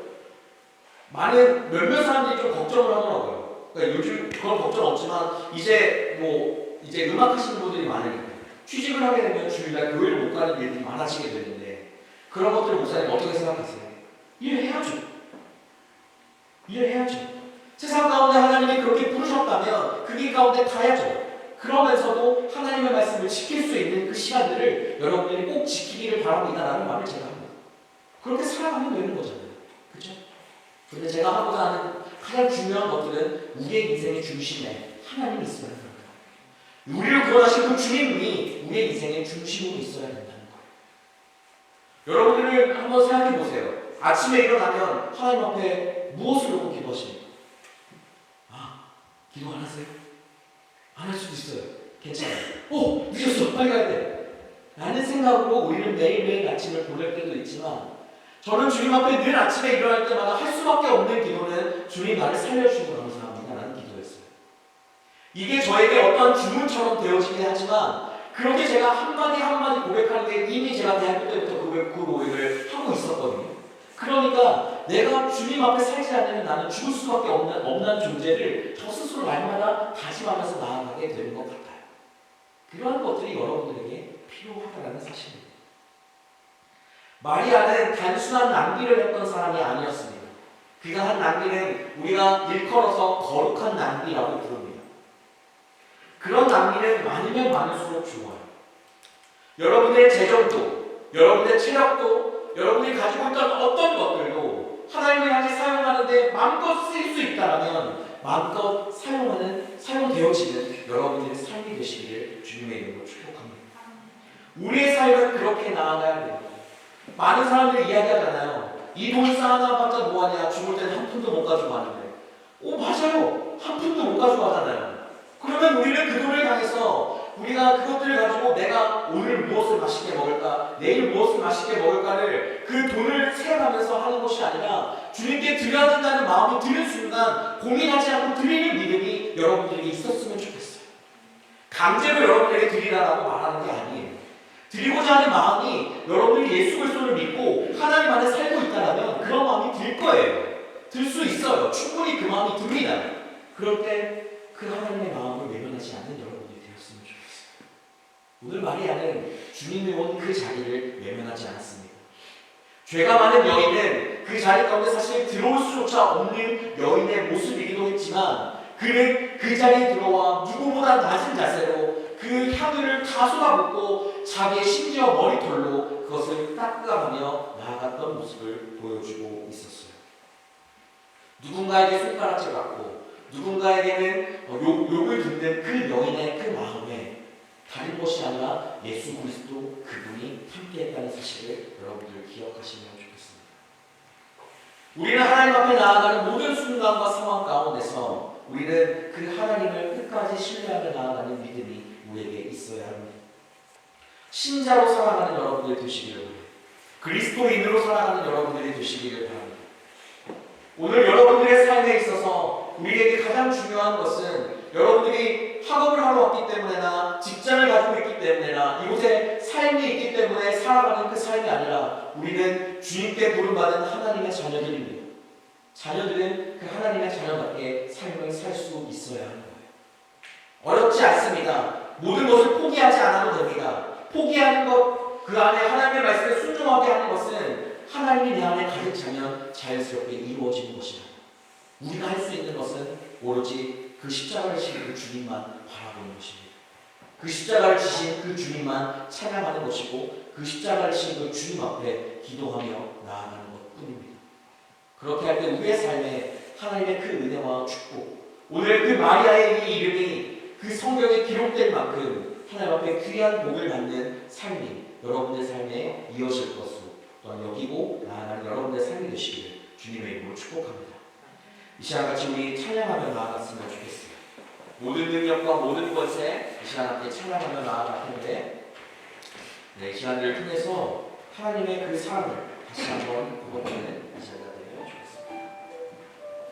Speaker 1: 몇몇 사람들이 좀 걱정을 하더라고요. 그러니까 요즘 그런 걱정 없지만 이제 음악 하시는 분들이 많으니까 취직을 하게 되면 주일날 교회를 못 가는 일들이 많아지게 되는데, 그런 것들을 목사님 어떻게 생각하세요? 일해야죠. 세상 가운데 하나님이 그렇게 부르셨다면 그 길 가운데 가야죠. 그러면서도 하나님의 말씀을 지킬 수 있는 그 시간들을 여러분들이 꼭 지키기를 바랍니다라는 말을 제가 합니다. 그렇게 살아가면 되는 거잖아요. 그렇죠? 근데 제가 하고자 하는 가장 중요한 것들은 우리의 인생의 중심에 하나님이 있어야 합니다. 우리를 구원하신 그 주님이 우리의 인생의 중심으로 있어야 된다는 거예요. 여러분들은 한번 생각해 보세요. 아침에 일어나면 하나님 앞에 무엇을 놓고 기도하십니까? 기도 안 하세요? 안 할 수도 있어요. 괜찮아요. 늦었어. 빨리 가야 돼. 라는 생각으로 우리는 매일매일 아침을 보낼 때도 있지만, 저는 주님 앞에 늘 아침에 일어날 때마다 할 수밖에 없는 기도는 주님 나를 살려주시고 감사합니다 라는 기도였어요. 이게 저에게 어떤 주문처럼 되어지긴 하지만 그렇게 제가 한마디 한마디 고백하는 게 이미 제가 대학교 때부터 그 고백을 하고 있었거든요. 그러니까 내가 주님 앞에 살지 않으면 나는 죽을 수밖에 없는 존재를 저 스스로 날마다 다짐하면서 나아가게 되는 것 같아요. 그러한 것들이 여러분들에게 필요하다는 사실입니다. 마리아는 단순한 낭비를 했던 사람이 아니었습니다. 그가 한 낭비는 우리가 일컬어서 거룩한 낭비라고 부릅니다. 그런 낭비는 많으면 많을수록 좋아요. 여러분의 재정도, 여러분의 체력도, 여러분이 가지고 있던 어떤 것들도 하나님을 향해 사용하는데 마음껏 쓰일 수 있다면 마음껏 사용되어지는 여러분들의 삶이 되시기를 주님의 이름으로 축복합니다. 우리의 삶은 그렇게 나아가야 돼요. 많은 사람들이 이야기하잖아요. 이 돈 쌓아놔봤자 뭐하냐, 죽을 때는 한 푼도 못 가지고 가는데. 맞아요. 한 푼도 못 가지고 가잖아요. 그러면 우리는 그 돈을 향해서 우리가 그것들을 가지고 내가 오늘 무엇을 맛있게 먹을까, 내일 무엇을 맛있게 먹을까를 그 돈을 세어가면서 하는 것이 아니라 주님께 드려야 된다는 마음이 드는 순간 고민하지 않고 드리는 믿음이 여러분들에게 있었으면 좋겠어요. 강제로 여러분에게 드리라고 말하는 게 아니에요. 드리고자 하는 마음이 여러분이 예수 그리스도를 믿고 하나님 안에 살고 있다면 그런 마음이 들 거예요. 들 수 있어요. 충분히 그 마음이 듭니다. 그럴 때 그 하나님의 마음을 외면하지 않는 여러분들이 되었으면 좋겠어요. 오늘 마리아는 주님이 온 그 자리를 외면하지 않았습니다. 죄가 많은 여인은 그 자리 가운데 사실 들어올 수조차 없는 여인의 모습이기도 했지만 그는 그 자리에 들어와 누구보다 낮은 자세로 그 향유를 다 쏟아붓고 자기의 심지어 머리털로 그것을 닦아가며 나아갔던 모습을 보여주고 있었어요. 누군가에게 손가락질 받고 누군가에게는 욕을 듣는 그 여인의 그 마음에 다른 것이 아니라 예수 그리스도 그분이 함께했다는 사실을 여러분들 기억하시면 좋겠습니다. 우리는 하나님 앞에 나아가는 모든 순간과 상황 가운데서 우리는 그 하나님을 끝까지 신뢰하며 나아가는 믿음이 우리에게 있어야 합니다. 신자로 살아가는 여러분들 되시기를 바랍니다. 그리스도인으로 살아가는 여러분들이 되시기를 바랍니다. 오늘 여러분들의 삶에 있어서 우리에게 가장 중요한 것은 여러분들이 학업을 하러 왔기 때문에나 직장을 가지고 있기 때문에나 이곳에 삶이 있기 때문에 살아가는 그 삶이 아니라 우리는 주님께 부름받은 하나님의 자녀들입니다. 자녀들은 그 하나님의 자녀답게 삶을 살 수 있어야 하는 거예요. 어렵지 않습니다. 모든 것을 포기하지 않아도 됩니다. 포기하는 것, 그 안에 하나님의 말씀에 순종하게 하는 것은 하나님이 내 안에 가득 차면 자연스럽게 이루어지는 것이다. 우리가 할 수 있는 것은 오로지 그 십자가를 지신 그 주님만 바라보는 것입니다. 그 십자가를 지신 그 주님만 찬양하는 것이고 그 십자가를 지신 그 주님 앞에 기도하며 나아가는 것뿐입니다. 그렇게 할 때 우리의 삶에 하나님의 그 은혜와 축복, 오늘 그 마리아의 이 이름이 그 성경에 기록될 만큼 하나님 앞에 귀한 복을 받는 삶이 여러분의 삶에 이어질 것으로 또한 여기고 나아가는 여러분의 삶이 되시기를 주님의 이름으로 축복합니다. 이 시간 같이 우리 찬양하며 나아갔으면 좋겠어요. 모든 능력과 모든 것에 이 시간 함께 찬양하며 나아갈 텐데 이 시간을 통해서 하나님의 그 사랑을 다시 한번 고백하는 이 시간이 되면 좋겠습니다.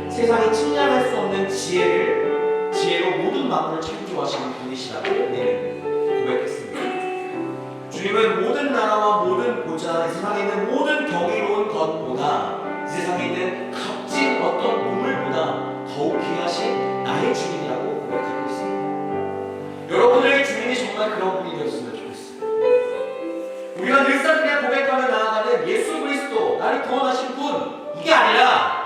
Speaker 1: 세상이 측량할 수 없는 지혜로 모든 만물을 창조하시는 분이시라고 우리는 고백했습니다. 주님은 모든 나라와 모든 보좌, 이 세상에 있는 모든 경이로운 것보다 이 세상에 있는 값진 어떤 보물보다 더욱 귀하신 나의 주님이라고 고백하고 있습니다. 여러분들의 주님이 정말 그런 분이 되었으면 좋겠어요. 우리가 늘상 그냥 고백하며 나아가는 예수 그리스도, 나를 구원하신 분, 이게 아니라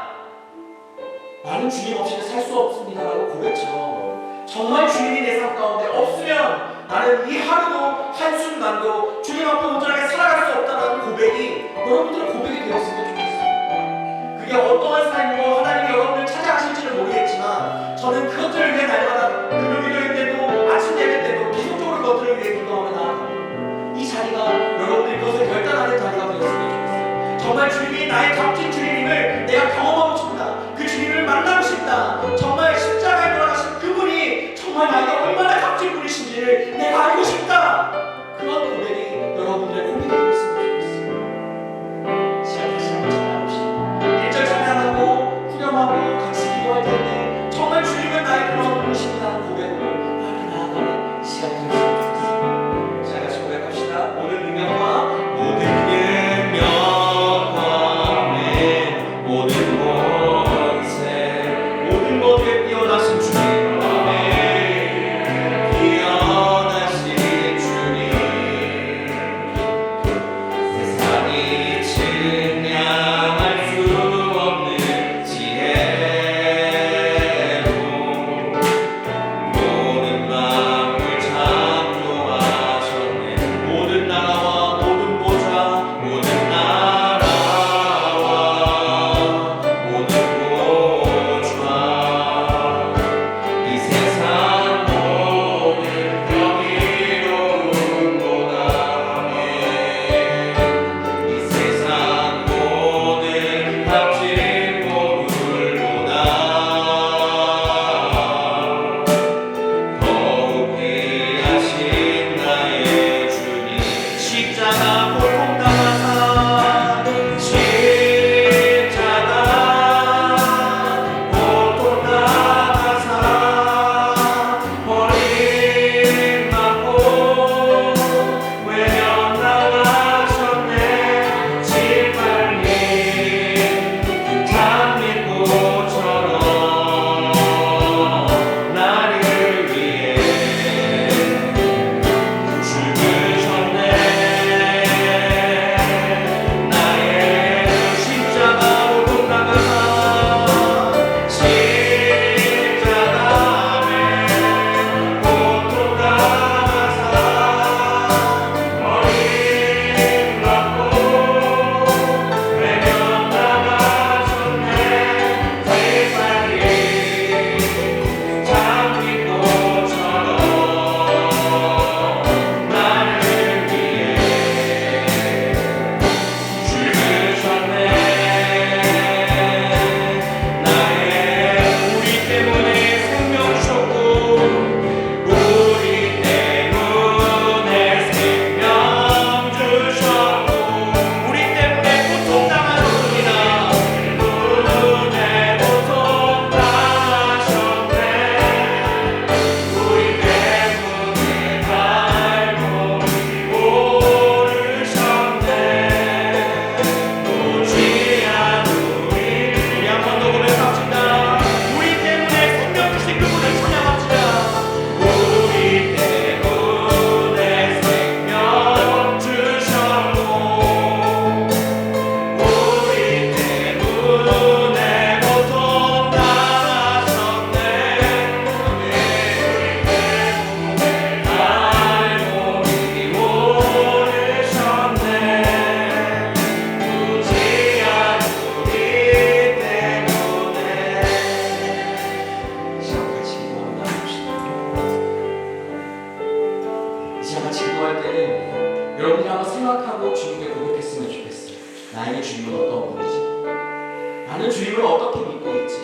Speaker 1: 나는 주님 없이는 살 수 없습니다라고 고백처럼 정말 주님이 내 삶 가운데 없으면 나는 이 하루도 한순간도 주님 앞에 온전하게 살아갈 수 없다는 고백이 여러분들의 고백이 되었으면 좋겠어요. 그게 어떠한 삶이고 하나님이 여러분을 찾아가실지는 모르겠지만 저는 그것들을 위해 날마다 금요일일 때도 아침 예배 때도 기본적으로 그것들을 위해 기도하고 나의 주님은 어떤 분이지? 나는 주님을 어떻게 믿고 있지?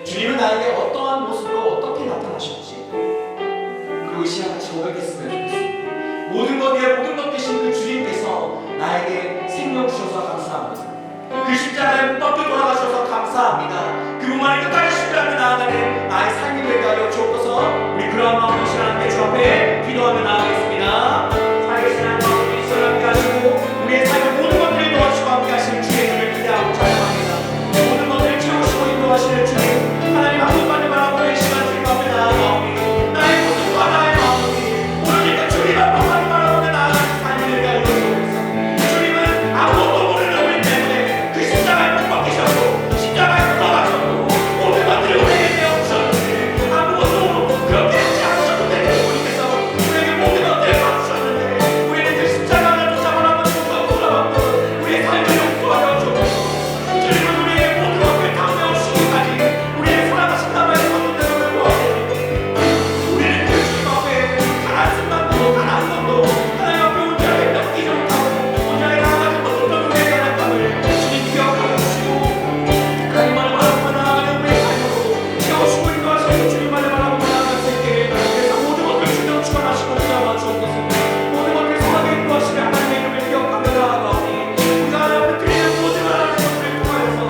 Speaker 1: 주님은 나에게 어떠한 모습으로 어떻게 나타나셨지? 그리고 이 시간 같이 고백했으면 좋겠습니다. 모든 것 위에 모든 것 되신 그 주님께서 나에게 생명 주셔서 감사합니다. 그 십자가에 못 박혀 돌아가셔서 감사합니다. 그분만이 끝까지 신뢰하며 나아가는 나의 삶이 되게 하여 주옵소서. 우리 그러한 마음으로 신앙함께 주 앞에 기도하며 나아가겠습니다. 살아계신 하나님 우리 시간 함께 하시고 우리의 삶의 모든 것들을 도와주시고 함께 하시는 주의 이름을 기대하고 찬양합니다. 모든 것들을 채우시고 인도하시는 주님 하나님 한 분만을 바라보며 이 시간 주님 앞에 나아가오니 나의 모습과 나의 마음이 오늘 주님 한 분만을 바라보며 나아가는 삶이 되게 하여 주옵소서. 주님은 아무것도 모르는 우리 때문에 그 십자가에 못 박히셨고 십자가에 돌아가셨고 모든 것들을 우리에게 내어주셨는데 아무것도 그렇게 하지 않으셔도 되는 주님께서 우리에게 모든 것들을 다 주셨는데 우리는 그 십자가를 붙잡아라면 돌아왔고 우리의 삶을 용서하여 주옵소서. 주님은 우리에게 모든 것들을 다 내어주시기까지 우리를 사랑하신다고 했었는데도 불구하고 우리는 그 주님 앞에 단 한순간도 단 한 번도 하나님 앞에 온전하게 넘기지 못하고 온전하게 나아가지 못했던 우리의 연약함을 주님 기억하여 주시고 하나님만을 바라보며 나아가는 우리의 삶으로 채워주고 인도하시는 주님만을 바라보며 나아갈 수 있게 그래서 모든 것들을 주님 축원하시고 붙잡아 주옵소서. 모든 것들을 선하게 인도하시며 하나님의 이름을 기억하며 나아가오니 우리가 하나님 앞에 드리는 모든 하나님의 것들을 통하여서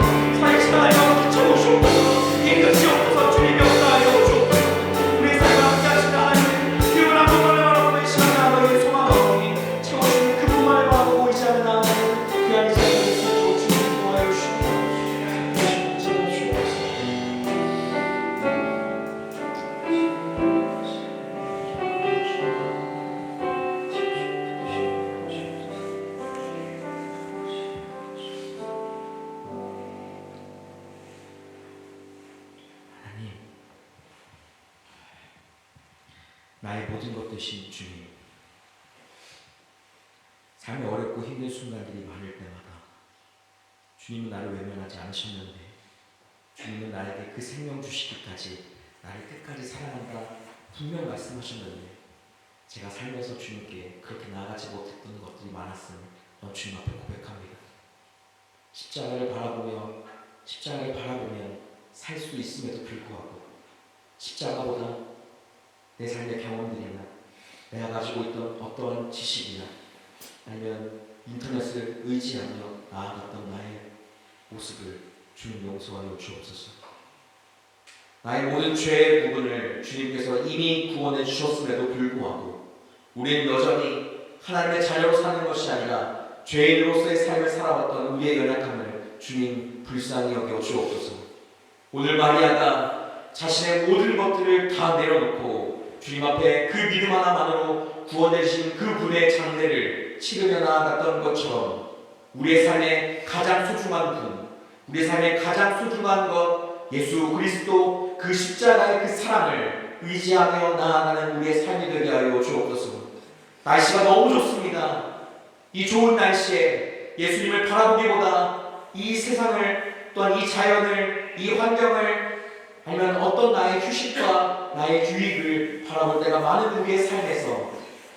Speaker 1: 살아계신 하나님과 채워주옵소서. 이끄시옵소서. 주님 역사하여 주옵소서. 우리의 삶을 함께 하시는 하나님 그분 한 분만을 바라보며 이 시간 나아가기를 소망하오니 채워주시는 그분만을 바라보고 이 시간에 나아가는 귀한 이 시간을 주시고 주님 도와여 주시옵소서. 하나님, 나의 모든 것 되신 주님, 삶이 어렵고 힘든 순간들이 많을 때마다 주님은 나를 외면하지 않으셨는데 주님은 나에게 그 생명 주시기까지 나를 끝까지 사랑한다 분명 말씀하셨는데 제가 살면서 주님께 그렇게 나아가지 못했던 것들이 많았음을 주님 앞에 고백합니다. 십자가를 바라보면 살 수 있음에도 불구하고 십자가보다 내 삶의 경험들이나 내가 가지고 있던 어떠한 지식이나 아니면 인터넷을 의지하며 나아갔던 나의 모습을 주님 용서하여 주옵소서. 나의 모든 죄의 부분을 주님께서 이미 구원해 주셨음에도 불구하고 우리는 여전히 하나님의 자녀로 사는 것이 아니라 죄인으로서의 삶을 살아왔던 우리의 연약함을 주님 불쌍히 여겨 주옵소서. 오늘 마리아가 자신의 모든 것들을 다 내려놓고 주님 앞에 그 믿음 하나만으로 구원해 주신 그 분의 장례를 치르며 나아갔던 것처럼 우리의 삶의 가장 소중한 분, 우리의 삶의 가장 소중한 것 예수 그리스도 그 십자가의 그 사랑을 의지하며 나아가는 우리의 삶이 되게 하여 주옵소서. 날씨가 너무 좋습니다. 이 좋은 날씨에 예수님을 바라보기보다 이 세상을 또한 이 자연을 이 환경을 아니면 어떤 나의 휴식과 나의 유익을 바라볼 때가 많은 우리의 삶에서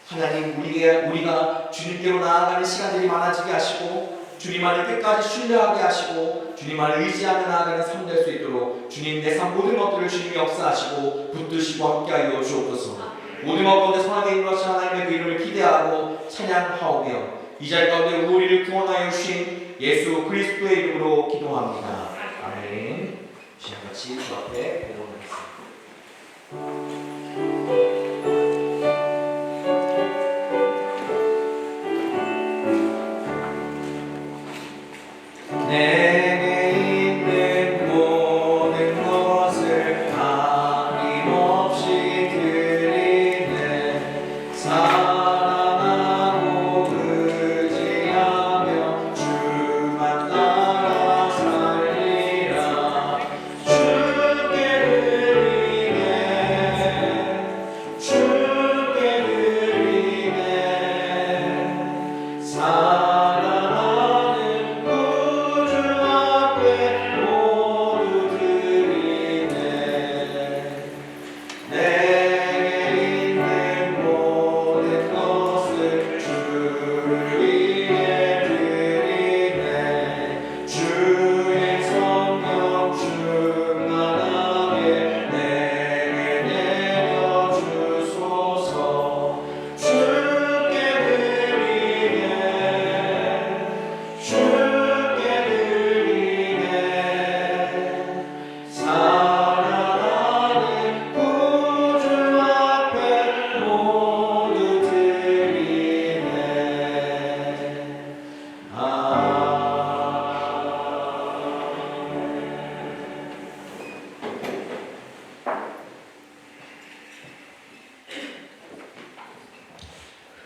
Speaker 1: 하나님 우리가 주님께로 나아가는 시간들이 많아지게 하시고 주님만을 끝까지 신뢰하게 하시고 주님만을 의지하며 나아가는 삶 될 수 있도록 주님 내 삶 모든 것들을 주님이 역사하시고 붙드시고 함께하여 주옵소서. 모든 것 가운데 선하게 인도하신 하나님의 그 이름을 기대하고 찬양하오며 이 자리 가운데 우리를 구원하여 주신 예수 그리스도의 이름으로 기도합니다. 아멘. 시간같이 주 앞에 배워나겠습니다. 내게 있는 모든 것을 아낌없이 드리네 사랑하고 의지하며 주만 따라 살리라 주께 드리네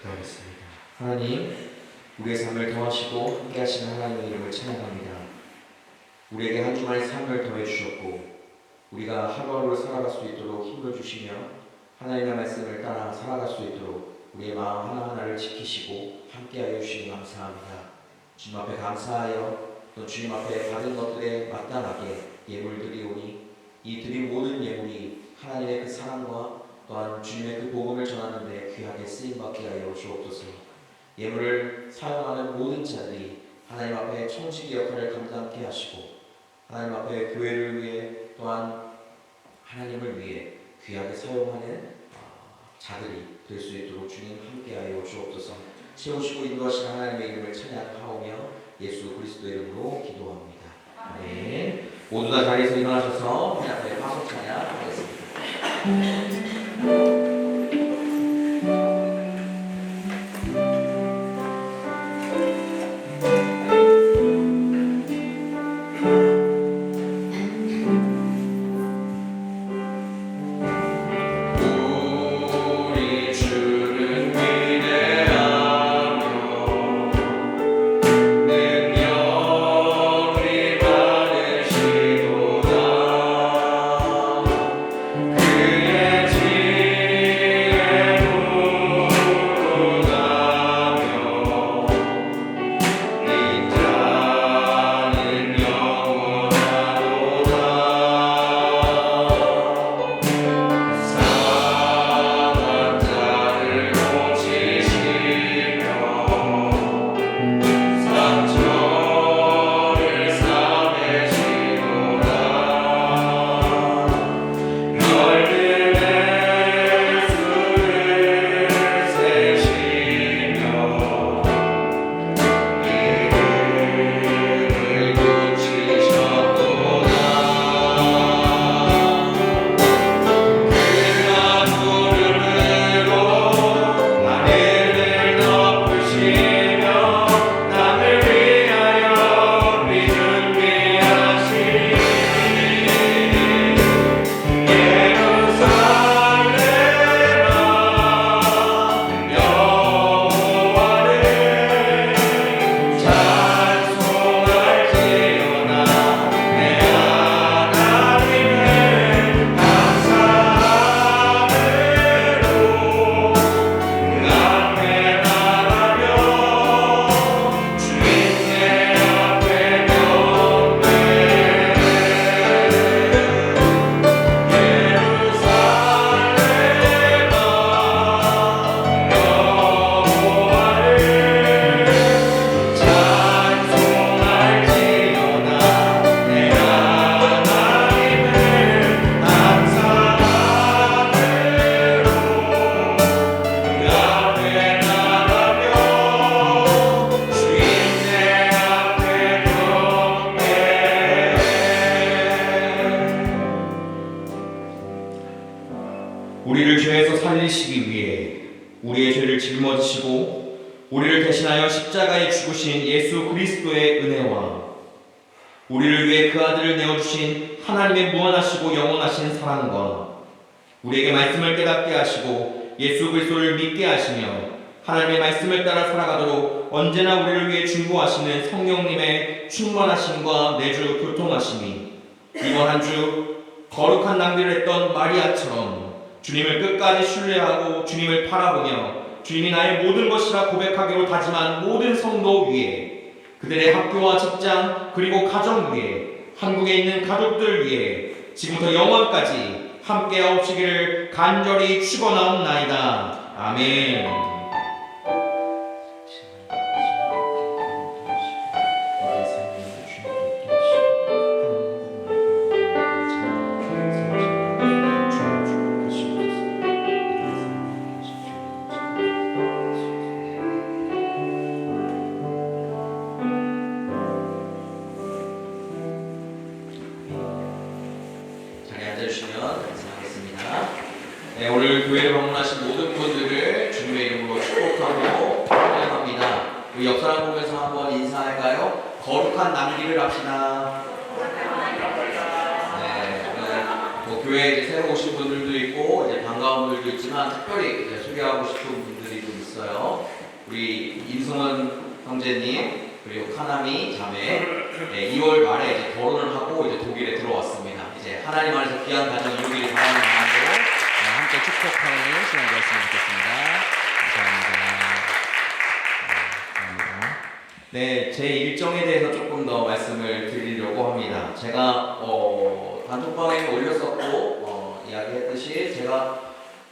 Speaker 1: 기도하겠습니다. 하나님, 우리의 삶을 더하시고 함께 하시는 하나님의 이름을 찬양합니다. 우리에게 한 주간의 삶을 더해 주셨고 우리가 하루하루를 살아갈 수 있도록 힘을 주시며 하나님의 말씀을 따라 살아갈 수 있도록 우리의 마음 하나하나를 지키시고 함께하여 주시니 감사합니다. 주님 앞에 감사하여 또 주님 앞에 받은 것들에 마땅하게 예물 드리오니 이 드린 모든 예물이 하나님의 그 사랑과 또한 주님의 그 복음을 전하는 데 귀하게 쓰임받게 하여 주옵소서. 예물을 사용하는 모든 자들이 하나님 앞에 청지기 역할을 감당케 하시고 하나님 앞에 교회를 위해 또한 하나님을 위해 귀하게 사용하는 자들이 될 수 있도록 주님 함께하여 주옵소서. 채우시고 인도하시는 하나님의 이름을 찬양하오며 예수 그리스도의 이름으로 기도합니다. 아멘. 모두 다 자리에서 일어나셔서 하나님 앞에 화성 찬양하겠습니다. 우리를 죄에서 살리시기 위해 우리의 죄를 짊어지시고 우리를 대신하여 십자가에 죽으신 예수 그리스도의 은혜와 우리를 위해 그 아들을 내어주신 하나님의 무한하시고 영원하신 사랑과 우리에게 말씀을 깨닫게 하시고 예수 그리스도를 믿게 하시며 하나님의 말씀을 따라 살아가도록 언제나 우리를 위해 중보하시는 성령님의 충만하심과 내주 교통하심이 이번 한 주 거룩한 낭비를 했던 마리아처럼 주님을 끝까지 신뢰하고 주님을 바라보며 주님이 나의 모든 것이라 고백하기로 다짐한 모든 성도 위에 그들의 학교와 직장 그리고 가정 위에 한국에 있는 가족들 위에 지금부터 영원까지 함께하옵시기를 간절히 축원하옵나이다. 아멘. 앉아주시면 감사하겠습니다. 네, 오늘 교회를 방문하신 모든 분들을 주님의 이름으로 축복하고 환영합니다. 우리 옆 사람 보면서 한번 인사할까요? 거룩한 낭비를 합시다. 네, 뭐 교회에 이제 새로 오신 분들도 있고 이제 반가운 분들도 있지만 특별히 소개하고 싶은 분들이 좀 있어요. 있어요. 우리 임승원 형제님 그리고 카나미 자매 2월 말에 이제 결혼을 하고 이제 독일에 들어왔습니다. 이제 하나님 안에서 귀한 가정 이루기를 바라는 마음으로 함께 축복하는 시간 되었으면 좋겠습니다. 감사합니다. 네, 제 일정에 대해서 조금 더 말씀을 드리려고 합니다. 제가 단톡방에 올렸었고 이야기했듯이 제가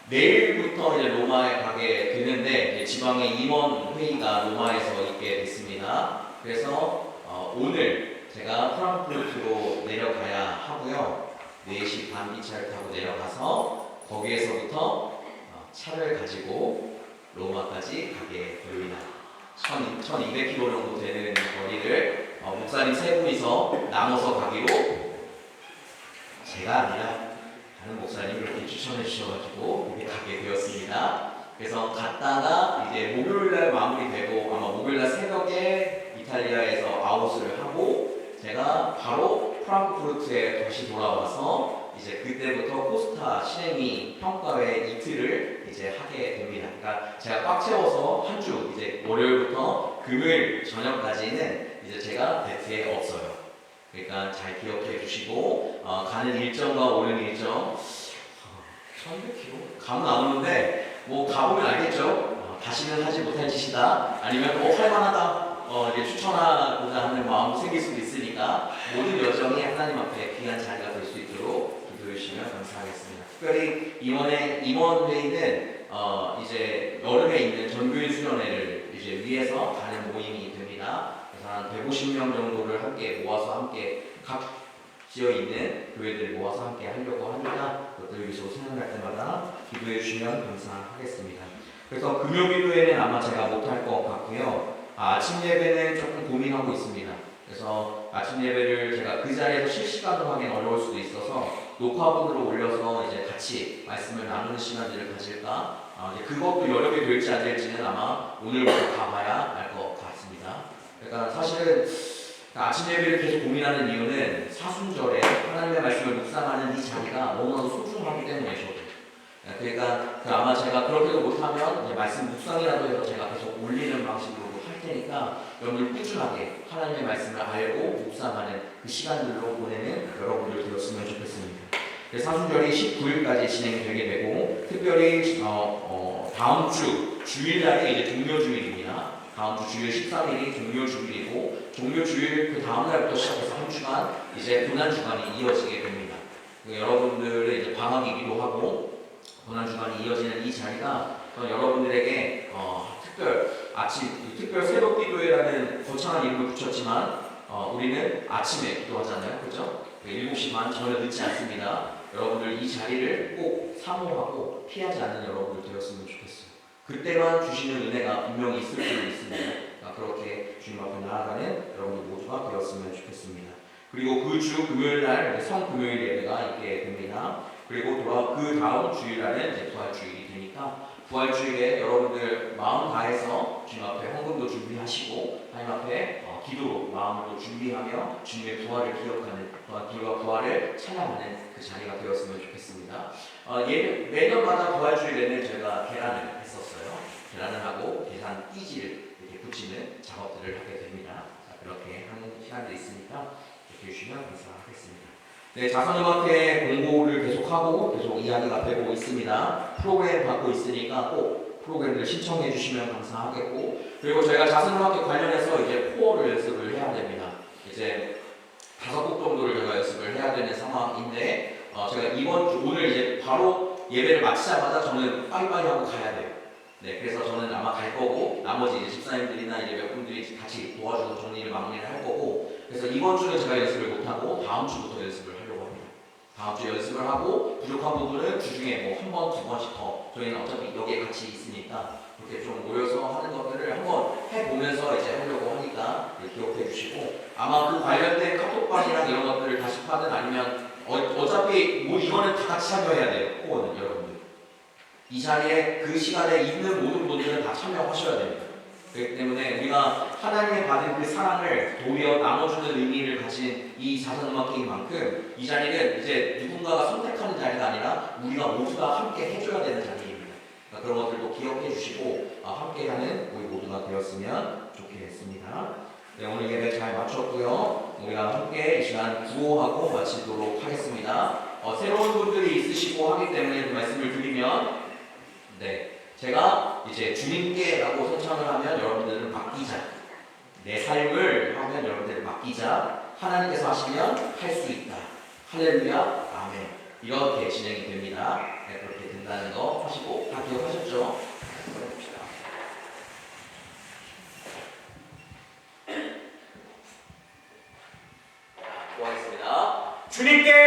Speaker 1: 내일부터 이제 로마에 가게 되는데 지방의 임원 회의가 로마에서 있게 됐습니다. 그래서 오늘 제가 프랑크푸르트로 내려가야 하고요. 4시 반 기차를 타고 내려가서 거기에서부터 차를 가지고 로마까지 가게 됩니다. 1200km 정도 되는 거리를 목사님 세 분이서 나눠서 가기로 제가 아니라 다른 목사님이 이렇게 추천해 주셔가지고 이렇게 가게 되었습니다. 그래서 갔다가 이제 목요일날 마무리되고 아마 목요일날 새벽에 이탈리아에서 아웃을 하고 제가 바로 프랑크푸르트에 다시 돌아와서 이제 그때부터 코스타 실행위 평가회 이틀을 이제 하게 됩니다. 그러니까 제가 꽉 채워서 한 주 이제 월요일부터 금요일 저녁까지는 이제 제가 베트에 없어요. 그러니까 잘 기억해 주시고 가는 일정과 오는 일정 1100km 가면 안 오는데 뭐 가보면 알겠죠. 다시는 하지 못할 짓이다 아니면 할만하다 이제 추천하고자 하는 마음 생길 수도 있으니까 모든 여정이 하나님 앞에 귀한 자리가 될 수 있도록 기도해 주시면 감사하겠습니다. 특별히 임원 회의는 이제 여름에 있는 전교인 수련회를 이제 위해서 가는 모임이 됩니다. 그래서 한 150명 정도를 함께 모아서 함께 각 지어 있는 교회들 모아서 함께 하려고 하니까 그것들 위해서 생각날 때마다 기도해 주시면 감사하겠습니다. 그래서 금요기도에는 아마 제가 못할 것 같고요. 아침 예배는 조금 고민하고 있습니다. 그래서 아침 예배를 제가 그 자리에서 실시간으로 하기는 어려울 수도 있어서 녹화본으로 올려서 이제 같이 말씀을 나누는 시간들을 가질까? 이제 그것도 여러 개 될지 안 될지는 아마 오늘부터 가봐야 알 것 같습니다. 그러니까 사실은 아침 예배를 계속 고민하는 이유는 사순절에 하나님의 말씀을 묵상하는 이 자리가 너무나도 소중하기 때문에 저도. 그러니까 아마 제가 그렇게도 못하면 이제 말씀 묵상이라도 해서 제가 계속 올리는 방식으로 할 테니까 여러분들 꾸준하게 하나님의 말씀을 알고 묵상하는 그 시간들로 보내는 여러분들 되었으면 좋겠습니다. 사순절이 19일까지 진행이 되게 되고 특별히 다음 주 주일날이 이제 종료주일입니다. 다음 주 주일 13일이 종료주일이고 종료주일 그 다음 날부터 시작해서 한 주간 이제 고난주간이 이어지게 됩니다. 여러분들의 이제 방학이기도 하고 고난주간이 이어지는 이 자리가 여러분들에게 특별 새벽 기도회라는 거창한 이름을 붙였지만 우리는 아침에 기도하잖아요. 그죠? 7시 반 전혀 늦지 않습니다. 여러분들 이 자리를 꼭 사모하고 피하지 않는 여러분들 되었으면 좋겠어요. 그때만 주시는 은혜가 분명히 있을 수 있으니 그렇게 주님 앞에 나아가는 여러분들 모두가 되었으면 좋겠습니다. 그리고 그 주 금요일날 성금요일 예배가 있게 됩니다. 그리고 그 다음 주일날은 이제 부활주일이 되니까 부활주일에 여러분들 마음 다해서 주님 앞에 헌금도 준비하시고 하나님 앞에 기도로 마음으로 준비하며 주님의 부활을 기억하는 길과 부활을 찬양하는 그 자리가 되었으면 좋겠습니다. 매년마다 부활주일에는 저희가 계란을 했었어요. 계란을 하고 계산 띠지를 이렇게 붙이는 작업들을 하게 됩니다. 그렇게 하는 시간들이 있으니까 이렇게 해주시면 감사하겠습니다. 네, 자선음악회 공고를 계속하고 계속 이야기가 되고 있습니다. 프로그램 받고 있으니까 꼭 프로그램을 신청해 주시면 감사하겠고 그리고 저희가 자선음악회 관련해서 이제 코어를 연습을 해야 됩니다. 이제 5곡 정도를 저희가 연습을 해야 되는 상황인데 제가 오늘 이제 바로 예배를 마치자마자 저는 빨리빨리 하고 가야 돼요. 네, 그래서 저는 아마 갈 거고 나머지 이제 집사님들이나 이제 몇 분들이 같이 도와줘서 정리를 마무리를 할 거고 그래서 이번 주는 제가 연습을 못하고 다음 주부터 연습을 하려고 합니다. 다음 주 연습을 하고 부족한 부분은 주중에 뭐 한 번, 2번씩 더 저희는 어차피 여기에 같이 있으니까 이렇게 좀 모여서 하는 것들을 한번 해보면서 이제 하려고 하니까 기억해 주시고 아마 그 관련된 카톡방이랑 이런 것들을 다시 하든 아니면 어차피 뭐 이거는 다 같이 참여해야 돼요. 코어는 여러분들 이 자리에 그 시간에 있는 모든 분들은 다 참여하셔야 됩니다. 그렇기 때문에 우리가 하나님의 받은 그 사랑을 도리어 나눠주는 의미를 가진 이 자선음악회인 만큼 이 자리는 이제 누군가가 선택하는 자리가 아니라 우리가 모두가 함께 해줘야 되는 자리입니다. 그런 것들도 기억해 주시고 함께하는 우리 모두가 되었으면 좋겠습니다. 네, 오늘 예배 잘 마쳤고요. 우리가 함께 이 시간 구호하고 마치도록 하겠습니다. 새로운 분들이 있으시고 하기 때문에 그 말씀을 드리면 제가 이제 주님께라고 선창을 하면 여러분들은 맡기자. 내 삶을 하면 여러분들 맡기자. 하나님께서 하시면 할 수 있다. 할렐루야, 아멘. 이렇게 진행이 됩니다. 네, 그렇게 된다는 거 하시고 다 기억하셨죠? 해봅시다. 고하겠습니다. 주님께